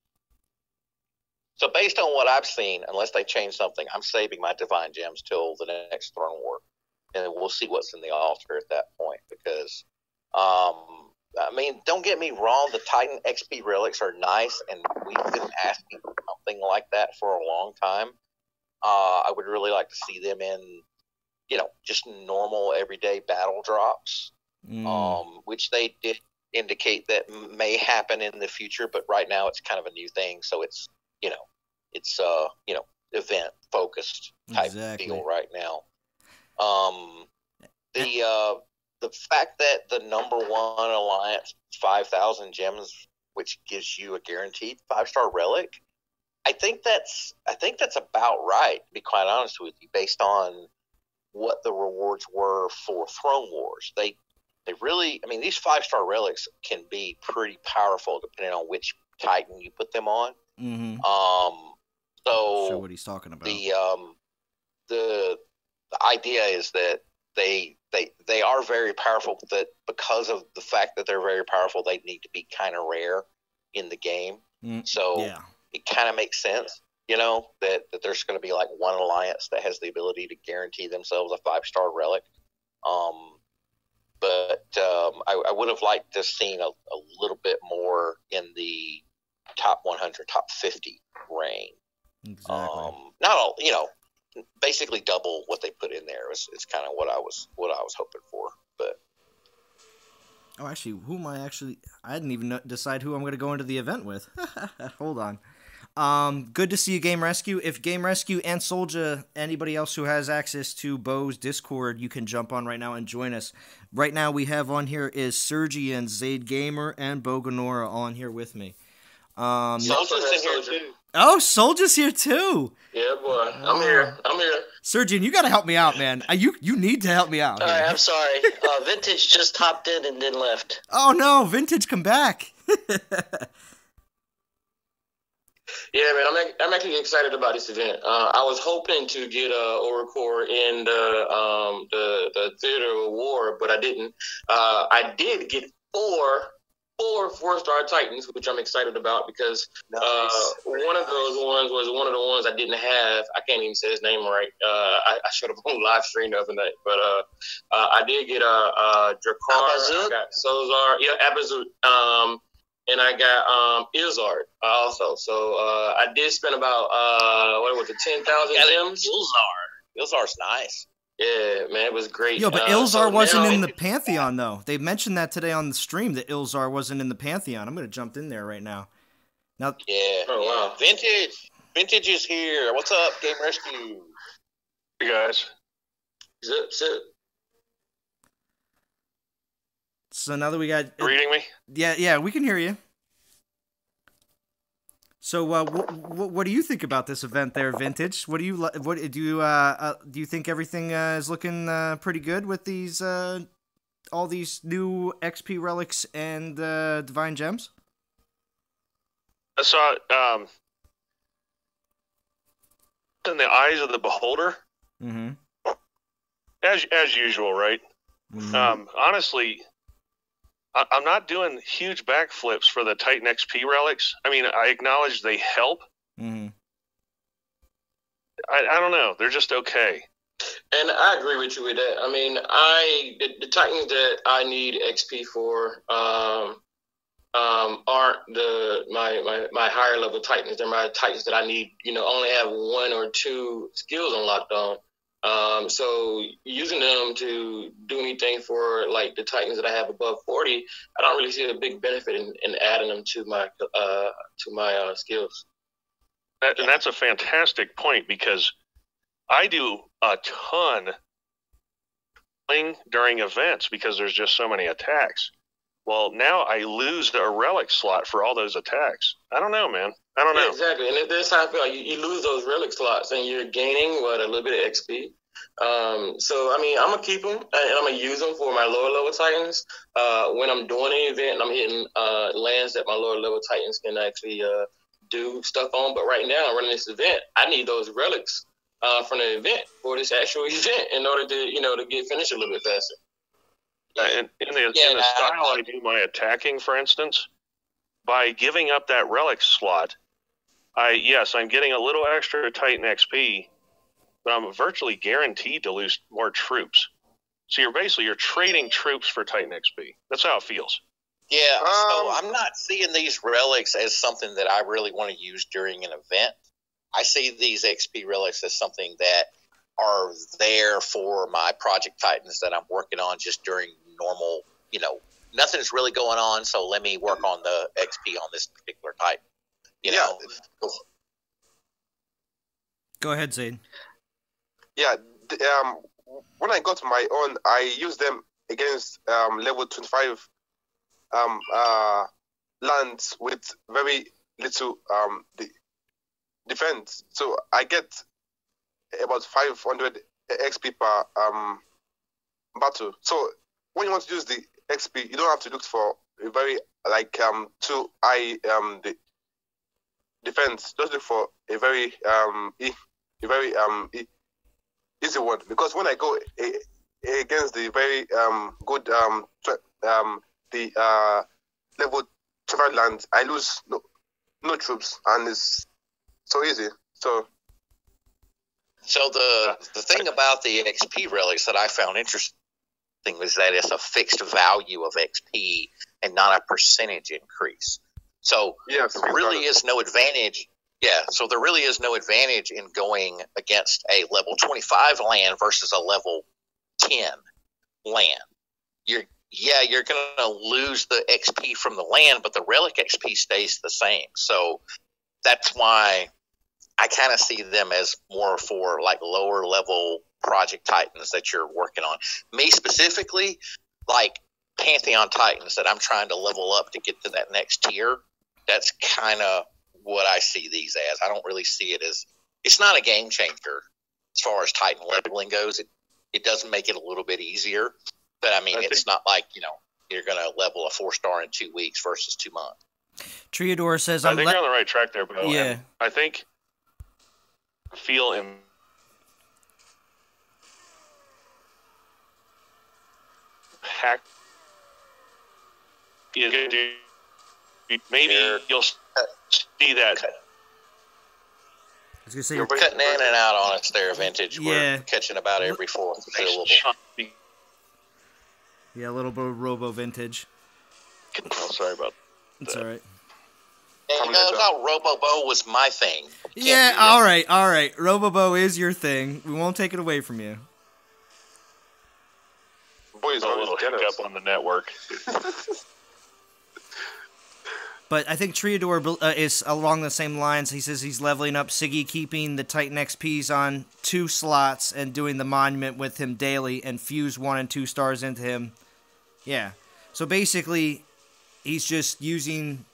so based on what I've seen, unless they change something, I'm saving my Divine Gems till the next Throne War. And we'll see what's in the altar at that point. Because, don't get me wrong, the Titan XP relics are nice, and we've been asking for something like that for a long time. I would really like to see them in, just normal everyday battle drops, which they did indicate that may happen in the future, but right now it's kind of a new thing, so it's event focused type deal right now. The fact that the number one alliance 5,000 gems, which gives you a guaranteed 5-star relic, I think that's about right, to be quite honest with you, based on what the rewards were for Throne Wars. They really, these 5-star relics can be pretty powerful depending on which Titan you put them on. So sure what he's talking about. The idea is that they are very powerful, but that because of the fact that they're very powerful, they need to be kind of rare in the game. So it kind of makes sense, that there's going to be like one alliance that has the ability to guarantee themselves a 5-star relic. But I would have liked to have seen a little bit more in the top 100, top 50 range. Exactly. Not all, basically double what they put in there. It's kind of what I was hoping for. But actually, I didn't even decide who I'm going to go into the event with. Hold on. Good to see you, Game Rescue. If Game Rescue and Soldier, anybody else who has access to Bo's Discord, you can jump on right now and join us. Right now we have on here is Sergi and Zayd Gamer and Bo Gonora on here with me. Soldier's in here too. Oh, Soldier's here too. Yeah, boy. I'm here. Sergi, you got to help me out, man. You need to help me out. All right, I'm sorry. Vintage just hopped in and then left. Oh no, Vintage, come back. Yeah, man, I'm actually excited about this event. I was hoping to get Oracore in the Theater of War, but I didn't. I did get four 4-star Titans, which I'm excited about because one of those ones was one of the ones I didn't have. I can't even say his name right. I should have on live stream the other night, but I did get Drakkar. I got Sozar, Abazut, and I got Ilzard also. So I did spend about 10,000 gems. Ilzar's nice. Yeah, man, it was great. Yo, but Ilzar wasn't in the Pantheon, though. They mentioned that today on the stream, that Ilzar wasn't in the Pantheon. I'm going to jump in there right now. Yeah. Oh, wow. Vintage is here. What's up, Game Rescue? Hey, guys. Zip. So now that we got... reading me? Yeah, we can hear you. So, what do you think about this event there, Vintage? Do you think everything is looking pretty good with these all these new XP relics and divine gems? I saw it in the eyes of the beholder. Mm-hmm. As usual, right? Mm-hmm. Honestly, I'm not doing huge backflips for the Titan XP relics. I mean, I acknowledge they help. Mm-hmm. I don't know. They're just okay. And I agree with you with that. I mean, the Titans that I need XP for aren't my higher level Titans. They're my Titans that I need. Only have one or two skills unlocked on. So using them to do anything for like the Titans that I have above 40, I don't really see a big benefit in adding them to my skills. And that's a fantastic point, because I do a ton playing during events because there's just so many attacks. Well, now I lose the relic slot for all those attacks. I don't know, man. I don't know. Exactly. And this how I feel. You lose those relic slots and you're gaining, a little bit of XP. So, I mean, I'm going to keep them and I'm going to use them for my lower level Titans. When I'm doing an event and I'm hitting lands that my lower level Titans can actually do stuff on. But right now, I'm running this event. I need those relics from the event for this actual event in order to, to get finished a little bit faster. In the style I do my attacking, for instance, by giving up that relic slot, I'm getting a little extra Titan XP, but I'm virtually guaranteed to lose more troops. So you're trading troops for Titan XP. That's how it feels. Yeah, so I'm not seeing these relics as something that I really want to use during an event. I see these XP relics as something that are there for my Project Titans that I'm working on just during normal, nothing's really going on, so let me work on the XP on this particular Titan. You know? Go ahead, Zayn. Yeah, when I got my own, I used them against level 25 lands with very little defense. So I get about 500 XP per battle. So when you want to use the XP, you don't have to look for a very too high the defense. Just look for a very easy one. Because when I go against the very good level 25 lands, I lose no troops, and it's so easy. So the thing about the XP relics that I found interesting was that it's a fixed value of XP and not a percentage increase. So there really is no advantage. Yeah, so there really is no advantage in going against a level 25 land versus a level 10 land. You're going to lose the XP from the land, but the relic XP stays the same. So that's why I kind of see them as more for like lower level Project Titans that you're working on. Me specifically, like Pantheon Titans that I'm trying to level up to get to that next tier. That's kind of what I see these as. I don't really see it as, it's not a game changer as far as Titan leveling goes. It does make it a little bit easier, but I mean, it's not like, you're going to level a 4-star in 2 weeks versus 2 months. Triador says, I think you're on the right track there, Bill. Yeah. And I think feel hack. Maybe you'll see that. I was gonna say you're cutting in and out on us there, Vintage. Yeah. We're catching about every fourth syllable. Yeah, a little bit of Robo Vintage. Oh, sorry about that. It's all right. And Robobo was my thing. Yeah, all right. Robobo is your thing. We won't take it away from you. Boys, a little hiccup on the network. But I think Triador is along the same lines. He says he's leveling up Siggy, keeping the Titan XPs on 2 slots and doing the monument with him daily and fuse 1 and 2 stars into him. Yeah. So basically, he's just using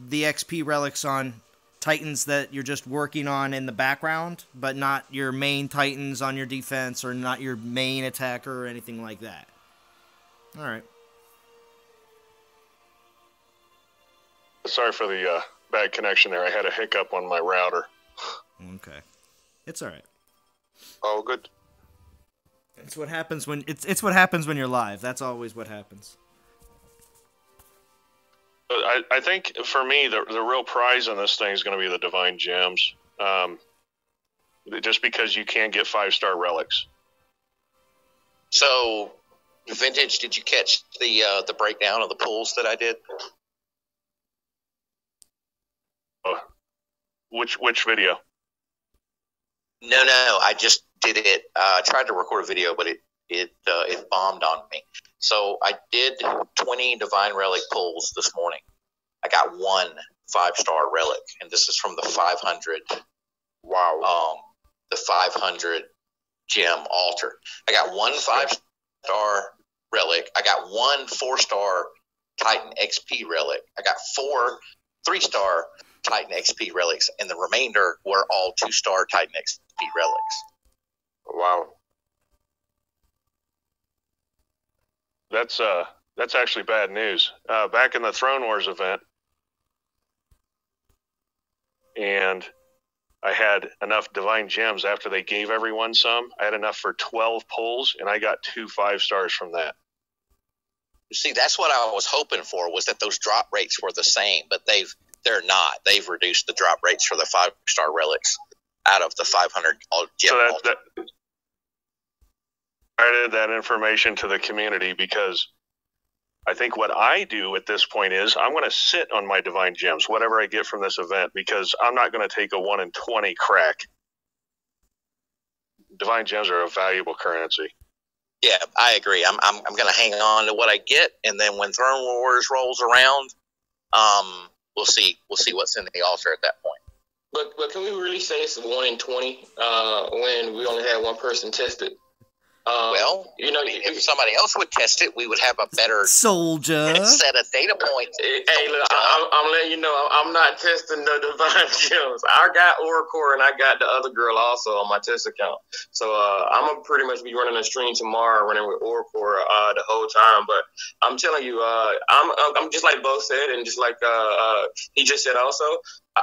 the XP relics on Titans that you're just working on in the background, but not your main Titans on your defense or not your main attacker or anything like that. All right. Sorry for the bad connection there. I had a hiccup on my router. Okay. It's all right. Oh, good. It's what happens when it's what happens when you're live. That's always what happens. I think for me the real prize in this thing is going to be the divine gems. Just because you can get 5-star relics. So, Vintage, did you catch the breakdown of the pools that I did? Which video? No, I just did it. I tried to record a video, but it bombed on me. So I did 20 Divine Relic pulls this morning. I got one 5-star relic, and this is from the 500. Wow. The 500 gem altar. I got one 5-star relic. I got one 4-star Titan XP relic. I got 4 3-star Titan XP relics, and the remainder were all 2-star Titan XP relics. Wow. That's actually bad news. Back in the Throne Wars event, and I had enough Divine Gems after they gave everyone some. I had enough for 12 pulls, and I got 2 5-stars from that. See, that's what I was hoping for, was that those drop rates were the same, but they're not. They've reduced the drop rates for the 5-star relics out of the 500 gem altar. I added that information to the community because I think what I do at this point is I'm going to sit on my Divine Gems, whatever I get from this event, because I'm not going to take a 1 in 20 crack. Divine Gems are a valuable currency. Yeah, I agree. I'm going to hang on to what I get, and then when Throne Wars rolls around, we'll see what's in the altar at that point. But can we really say it's 1 in 20 when we only had one person tested? Well, if somebody else would test it, we would have a better Soldier set of data points. Hey, look, I'm letting you know, I'm not testing the Divine Gems. I got Oracle, and I got the other girl also on my test account. So I'm gonna pretty much be running a stream tomorrow, running with Oracle the whole time. But I'm telling you, I'm just like Bo said, and just like he just said also.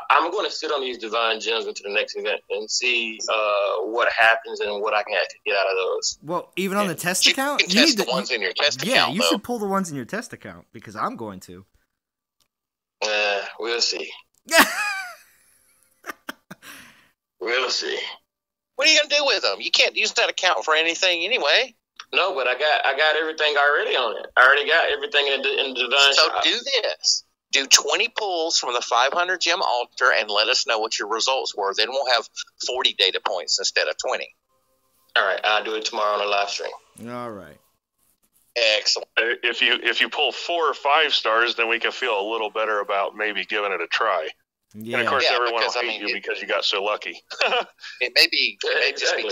I'm going to sit on these Divine Gems into the next event and see what happens and what I can actually get out of those. Well, even on the test account? You can test the ones in your test account, Yeah, you should pull the ones in your test account, because I'm going to. We'll see. We'll see. What are you going to do with them? You can't use that account for anything anyway. No, but I got everything already on it. I already got everything in the Divine So shop. do this. Do 20 pulls from the 500 gem altar and let us know what your results were. Then we'll have 40 data points instead of 20. All right, I'll do it tomorrow on a live stream. All right. Excellent. If you pull 4 or 5 stars, then we can feel a little better about maybe giving it a try. Yeah. And of course, everyone will hate you because you got so lucky. It may just be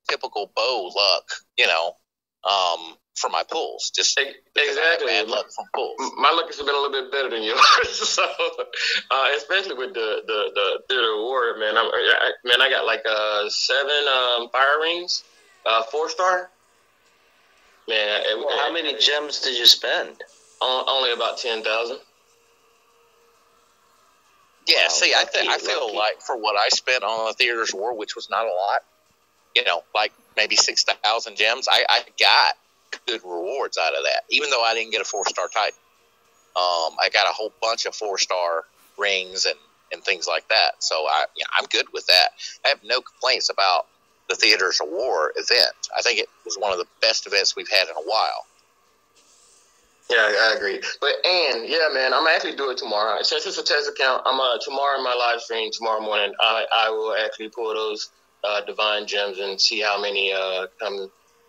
typical Bo luck, for my pulls. Just exactly bad luck from pulls. My luck has been a little bit better than yours, so especially with the Theater Award, man. I got like 7 fire rings, 4-star. Man, how many gems did you spend? Only about 10,000. Yeah, Wow, see, I feel like for what I spent on the Theater's War, which was not a lot, like maybe 6,000 gems, I got good rewards out of that, even though I didn't get a 4-star Titan. I got a whole bunch of 4-star rings and things like that. So I'm good with that. I have no complaints about the Theater's War event. I think it was one of the best events we've had in a while. Yeah, I agree. Yeah, man, I'm actually do it tomorrow. Since it's a test account, tomorrow in my live stream tomorrow morning, I will actually pull those Divine Gems and see how many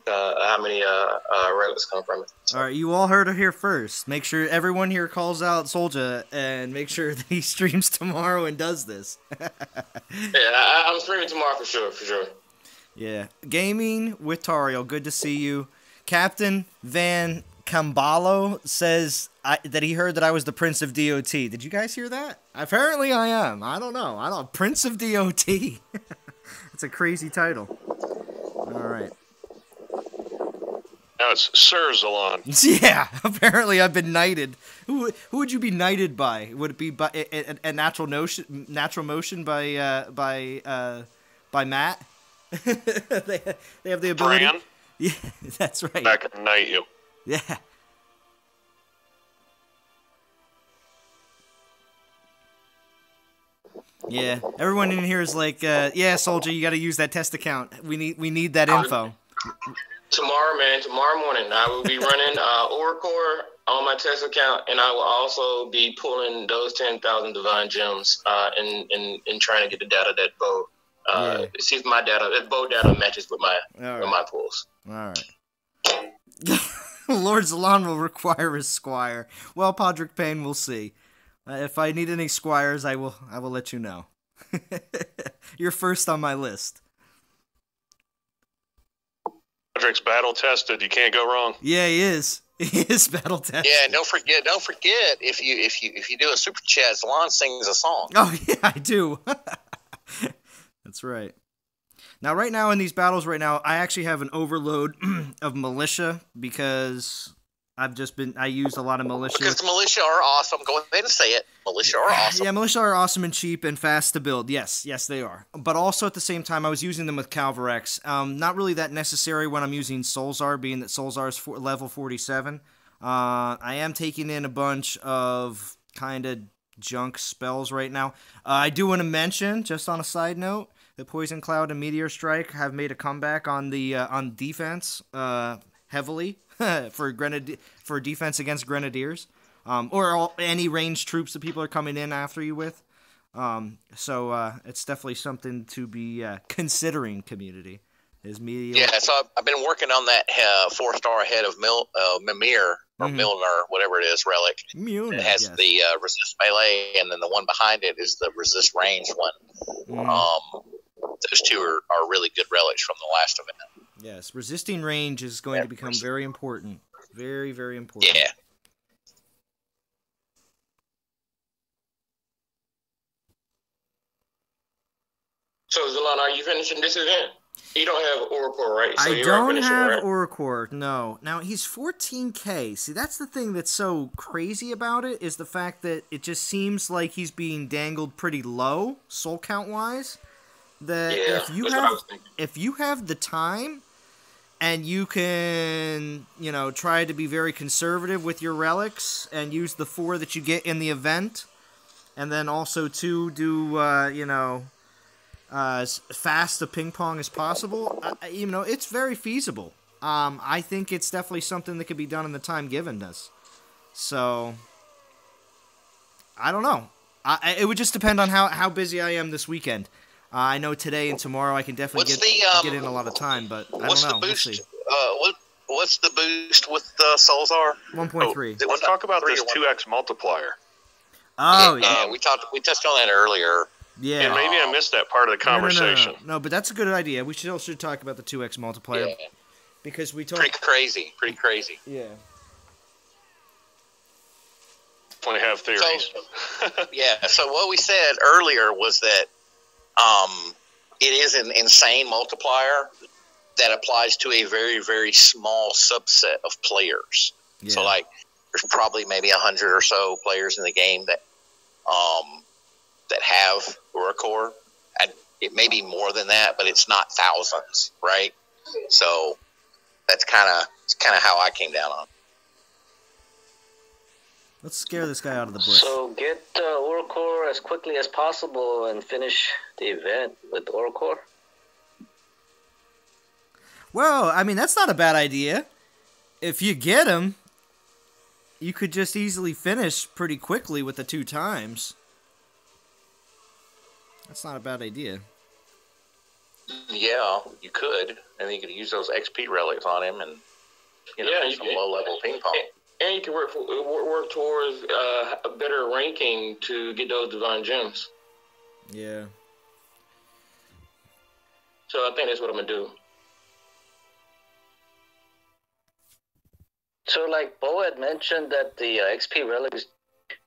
relics come from it. All right, you all heard it here first. Make sure everyone here calls out Soldier and make sure that he streams tomorrow and does this. Yeah, I'm streaming tomorrow for sure. Yeah. Gaming with Tario, good to see you. Captain Van Cambalo says that he heard that I was the Prince of DOT. Did you guys hear that? Apparently I am. I don't know. Prince of DOT. It's a crazy title. All right. Now it's Sir Zalon. Yeah, apparently I've been knighted. Who would you be knighted by? Would it be by a natural motion by Matt? they have the ability. Bran? Yeah, that's right. Back and knight you. Yeah. Yeah, everyone in here is like, yeah, Soldier, you got to use that test account. We need that info. Tomorrow, man, tomorrow morning, I will be running Oracore on my test account, and I will also be pulling those 10,000 divine gems and trying to get the data that Bo see if my data, if Bo data matches with my pulls. All right. Lord Zalon will require his squire. Well, Podrick Payne, we'll see. If I need any squires, I will let you know. You're first on my list. Podrick's battle tested. You can't go wrong. Yeah, he is. He is battle tested. Yeah, don't forget. If you do a super chat, Zalon sings a song. Oh yeah, I do. That's right. Now, right now in these battles, I actually have an overload of militia because I used a lot of militia. Because the militia are awesome. Go ahead and say it. Militia are awesome. Yeah, militia are awesome and cheap and fast to build. Yes, they are. But also at the same time, I was using them with Calvarex. Not really that necessary when I'm using Solzar, being that Solzar is level 47. I am taking in a bunch of kind of junk spells right now. I do want to mention, just on a side note, that Poison Cloud and Meteor Strike have made a comeback on the on defense heavily for defense against Grenadiers, or any ranged troops that people are coming in after you with. So it's definitely something to be considering, community. Is Meteor? Yeah, so I've been working on that 4-star head of Mimir or Milner, whatever it is, relic. Milner, it has the resist melee, and then the one behind it is the resist range one. Those two are really good relics from the last event. Yes, resisting range is going to become very important. Very, very important. Yeah. So, Zalon, are you finishing this event? You don't have Oracle, right? So I don't have Oracle, no. Now, he's 14k. See, that's the thing that's so crazy about it, is the fact that it just seems like he's being dangled pretty low, soul count-wise. That if you have the time and you can, try to be very conservative with your relics and use the 4 that you get in the event, and then also do as fast a ping pong as possible, it's very feasible. I think it's definitely something that could be done in the time given us. So, I don't know. It would just depend on how busy I am this weekend. I know today and tomorrow I can definitely get in a lot of time, but I don't know. We'll see. What's the boost with Solzar? 1.3. Let's talk about this 2x multiplier. Oh, yeah. We touched on that earlier. Yeah. And maybe I missed that part of the conversation. No, but that's a good idea. We should talk about the 2x multiplier. Yeah. Because we Pretty crazy. Yeah. When I have theories. So what we said earlier was that it is an insane multiplier that applies to a very, very small subset of players. Yeah. So, there's probably maybe 100 or so players in the game that have Oracore. And it may be more than that, but it's not thousands, right? So that's kind of how I came down on it. Let's scare this guy out of the bush. So get Oracore as quickly as possible and finish the event with Oracore. Well, I mean, that's not a bad idea. If you get him, you could just easily finish pretty quickly with the 2 times. That's not a bad idea. Yeah, you could. And you could use those XP relics on him and some low-level ping pong. And you can work towards a better ranking to get those divine gems. Yeah. So I think that's what I'm going to do. So, Bo had mentioned that the XP relics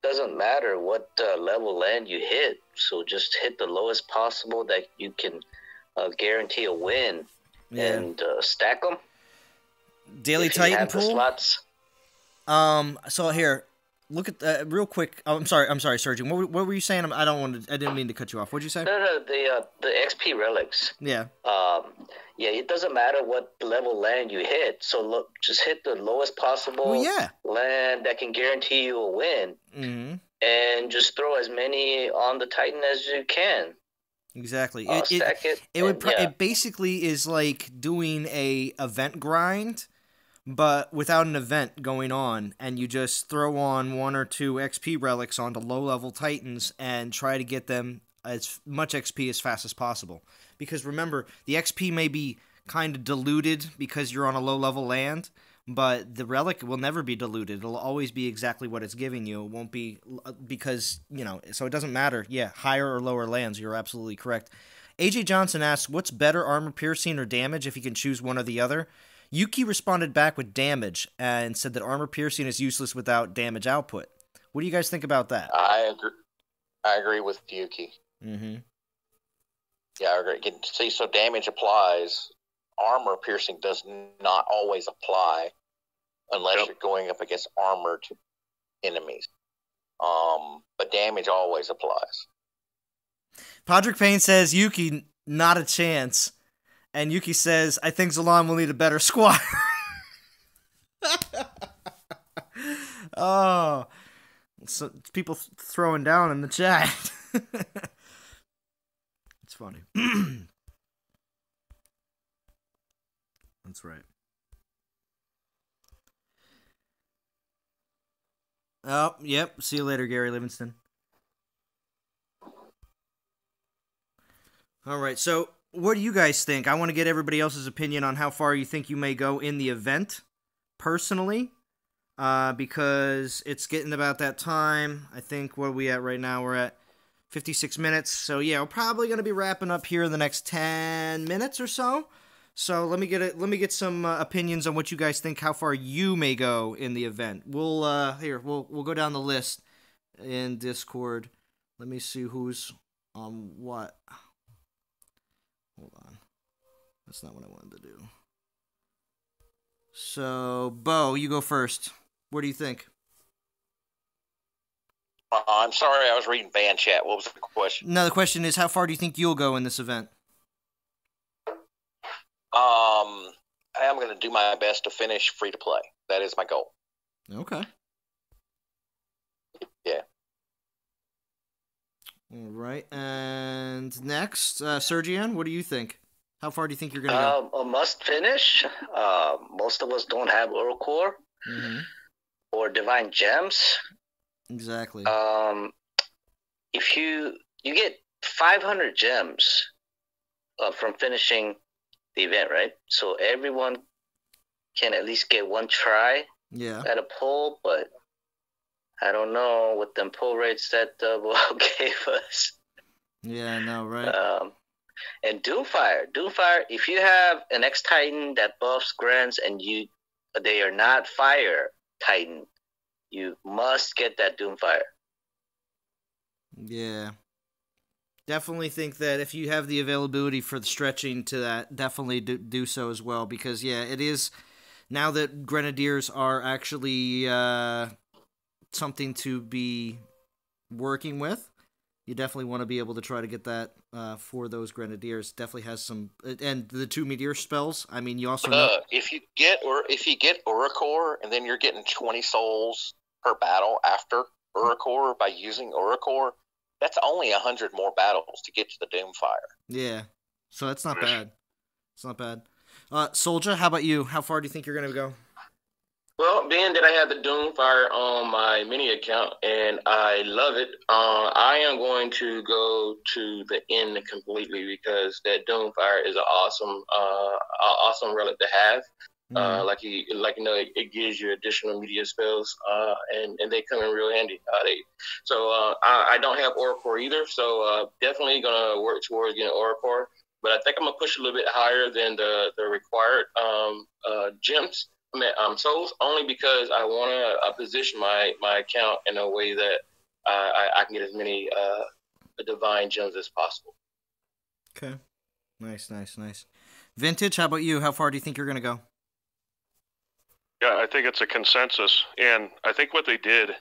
doesn't matter what level land you hit. So just hit the lowest possible that you can guarantee a win and stack them. Daily Titan pool? The slots. So here, look at real quick. Oh, I'm sorry, Surgeon. What were you saying? I didn't mean to cut you off. What'd you say? No, the XP relics. Yeah. It doesn't matter what level land you hit. So just hit the lowest possible land that can guarantee you a win, and just throw as many on the Titan as you can. Exactly. Stack it. It basically is like doing a event grind, but without an event going on, and you just throw on 1 or 2 XP relics onto low-level Titans and try to get them as much XP as fast as possible. Because remember, the XP may be kind of diluted because you're on a low-level land, but the relic will never be diluted. It'll always be exactly what it's giving you. It won't be, because, so it doesn't matter. Yeah, higher or lower lands, you're absolutely correct. AJ Johnson asks, what's better, armor piercing or damage if you can choose one or the other? Yuki responded back with damage and said that armor piercing is useless without damage output. What do you guys think about that? I agree with Yuki. Mm-hmm. Yeah, I agree. See, so damage applies. Armor piercing does not always apply unless you're going up against armored enemies. But damage always applies. Podrick Payne says, Yuki, not a chance. And Yuki says, I think Zalon will need a better squire. Oh. So people throwing down in the chat. It's funny. That's right. Oh, yep. See you later, Gary Livingston. All right, so what do you guys think? I want to get everybody else's opinion on how far you think you may go in the event, personally, because it's getting about that time. I think, what are we at right now? We're at 56 minutes. So, yeah, we're probably going to be wrapping up here in the next 10 minutes or so. So let me get some opinions on what you guys think, how far you may go in the event. We'll go down the list in Discord. Let me see who's on what. Hold on. That's not what I wanted to do. So, Bo, you go first. What do you think? I'm sorry, I was reading fan chat. What was the question? No, the question is, how far do you think you'll go in this event? I am going to do my best to finish free to play. That is my goal. Okay. Yeah. All right, and next, Sergian, what do you think? How far do you think you're going to go? A must finish. Most of us don't have Orocore or Divine Gems. Exactly. If you get 500 gems from finishing the event, right? So everyone can at least get one try at a pull, but I don't know what them pull rates that Will gave us. Yeah, I know, right? And Doomfire, if you have an X-Titan that buffs grants and they are not Fire Titan, you must get that Doomfire. Yeah. Definitely think that if you have the availability for the stretching to that, definitely do so as well. Because, yeah, it is, now that Grenadiers are actually something to be working with, you definitely want to be able to try to get that for those Grenadiers. Definitely has some, and the 2 Meteor spells, I mean, you also know. If you get Orocore and then you're getting 20 souls per battle after Orocore by using Orocore, that's only 100 more battles to get to the Doomfire. Yeah, so that's not bad. It's not bad. Soldier, how about you? How far do you think you're going to go? Well, being that I have the Doomfire on my mini account and I love it, I am going to go to the end completely because that Doomfire is an awesome relic to have. It gives you additional media spells, and they come in real handy. I don't have Orocore either, so definitely gonna work towards getting Orocore. But I think I'm gonna push a little bit higher than the required gems. Souls, only because I want to position my account in a way that I can get as many divine gems as possible. Okay, nice. Vintage, how about you? How far do you think you're gonna go? Yeah, I think it's a consensus, and I think what they did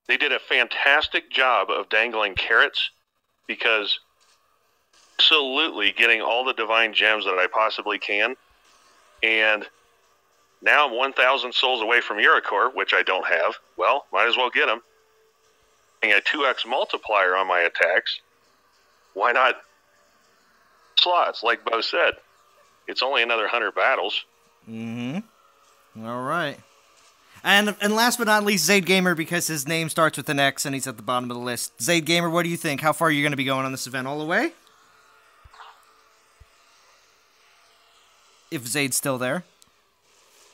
a fantastic job of dangling carrots, because absolutely getting all the divine gems that I possibly can, and now I'm 1,000 souls away from Orocore, which I don't have. Well, might as well get them. And a 2x multiplier on my attacks. Why not slots. Like Bo said, it's only another 100 battles. All right. And last but not least, Zaid Gamer, because his name starts with an X and he's at the bottom of the list. Zaid Gamer, what do you think? How far are you going to be going on this event? All the way? If Zaid's still there.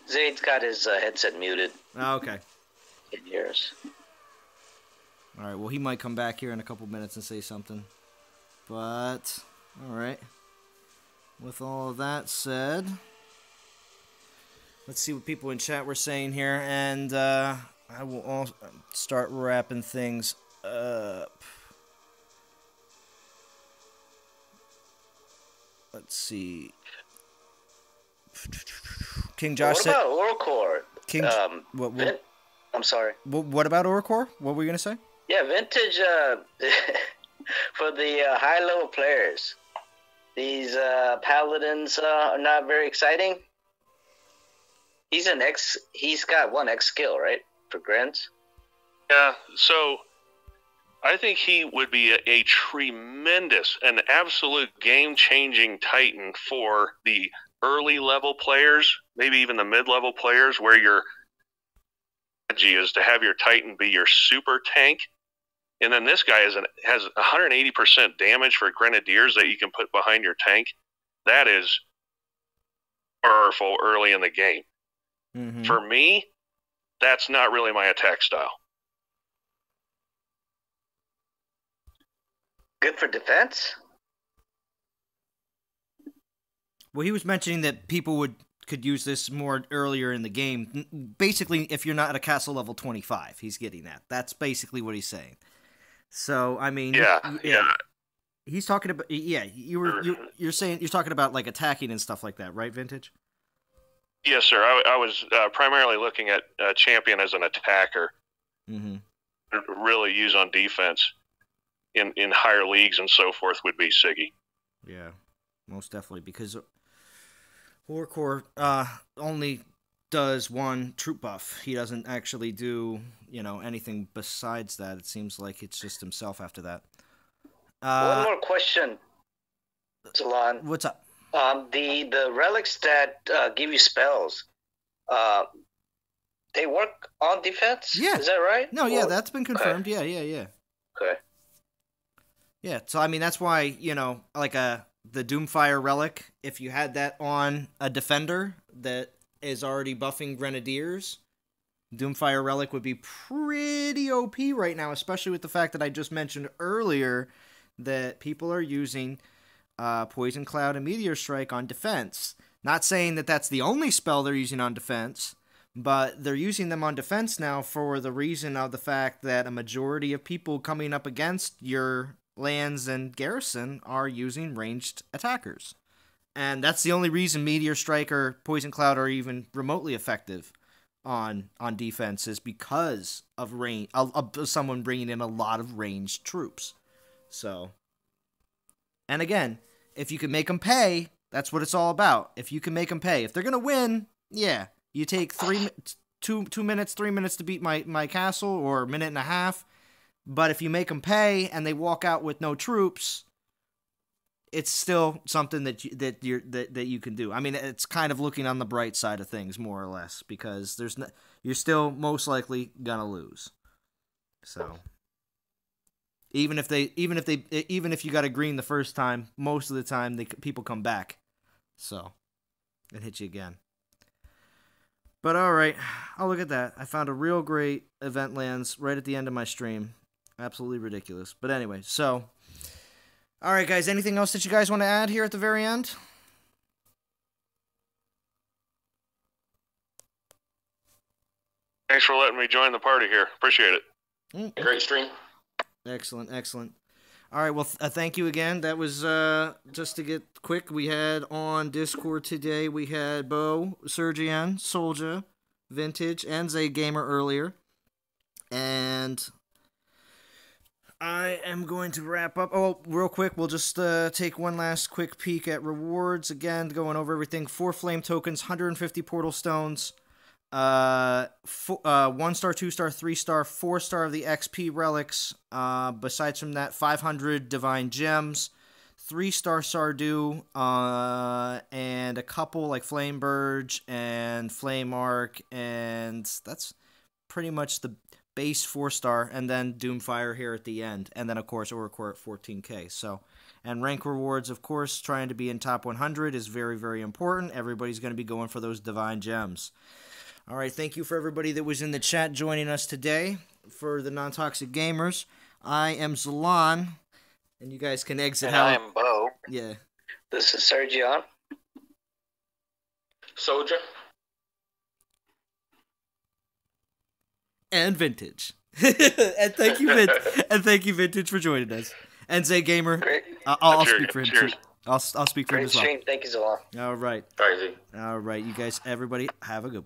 Zaid's got his headset muted. Oh, okay. In yours. All right, well, he might come back here in a couple minutes and say something. But, all right. With all of that said, let's see what people in chat were saying here, and I will also start wrapping things up. Let's see. King Josh said... What about Oracore? King, I'm sorry. What about Oracore? What were you going to say? Yeah, Vintage, for the high-level players, these paladins are not very exciting. He's got 1 X skill, right? For Grins? Yeah, so I think he would be a tremendous, an absolute game-changing Titan for the early level players, maybe even the mid-level players, where your strategy is to have your Titan be your super tank. And then this guy has 180% damage for Grenadiers that you can put behind your tank. That is powerful early in the game. For me, that's not really my attack style. Good for defense? Well, he was mentioning that people could use this more earlier in the game. Basically, if you're not at a castle level 25, he's getting that. That's basically what he's saying. So, I mean, yeah. He's talking about you're saying you're talking about like attacking and stuff like that, right, Vintage? Yes, sir. I was primarily looking at champion as an attacker. Really use on defense in higher leagues and so forth would be Siggy. Yeah, most definitely, because Oracore only does 1 troop buff. He doesn't actually do, anything besides that. It seems like it's just himself after that. One more question, Zalon. What's up? The relics that give you spells, they work on defense? Yeah. Is that right? No, yeah, that's been confirmed. Okay. Yeah. Okay. Yeah, so I mean, that's why, like the Doomfire relic, if you had that on a defender that is already buffing Grenadiers, Doomfire relic would be pretty OP right now, especially with the fact that I just mentioned earlier that people are using Poison Cloud and Meteor Strike on defense. Not saying that that's the only spell they're using on defense, but they're using them on defense now for the reason of the fact that a majority of people coming up against your lands and garrison are using ranged attackers. And that's the only reason Meteor Strike or Poison Cloud are even remotely effective on defense, is because of someone bringing in a lot of ranged troops. So, and again, if you can make them pay, that's what it's all about. If you can make them pay. If they're going to win, yeah, you take 3 minutes to beat my castle, or a minute and a half. But if you make them pay and they walk out with no troops, it's still something that you can do. I mean, it's kind of looking on the bright side of things, more or less, because you're still most likely gonna lose. So even if you got a green the first time, most of the time people come back, so and hit you again. But all right, I'll look at that. I found a real great event lands right at the end of my stream. Absolutely ridiculous. But anyway, so all right, guys, anything else that you guys want to add here at the very end? Thanks for letting me join the party here. Appreciate it. Great stream. Excellent. All right, well, thank you again. That was, just to get quick, we had on Discord today, we had Bo, Sergian, Soldier, Vintage, and Zaid Gamer earlier. And I am going to wrap up. Oh, real quick, we'll just take one last quick peek at rewards. Again, going over everything. 4 flame tokens, 150 portal stones, 1 star, 2 star, 3 star, 4 star of the XP relics. Besides from that, 500 divine gems, 3-star Sardu, and a couple like Flame Burge and Flame Arc, and that's pretty much the base 4-star, and then Doomfire here at the end, and then of course Oracle at 14k. So, and rank rewards, of course, trying to be in top 100 is very, very important. Everybody's going to be going for those divine gems. All right, thank you for everybody that was in the chat joining us today for the Non-Toxic Gamers. I am Zalon, and you guys can exit And out. I am Bo. Yeah. This is Sergio. Soldier. And Vintage. and thank you, Vintage, for joining us. And Zay Gamer, Great. I'll Cheers. speak for him. Cheers. Too. I'll speak for him Great as well. stream. Thank you, Zalon. All right. All right, Z. All right, you guys, everybody, have a good one.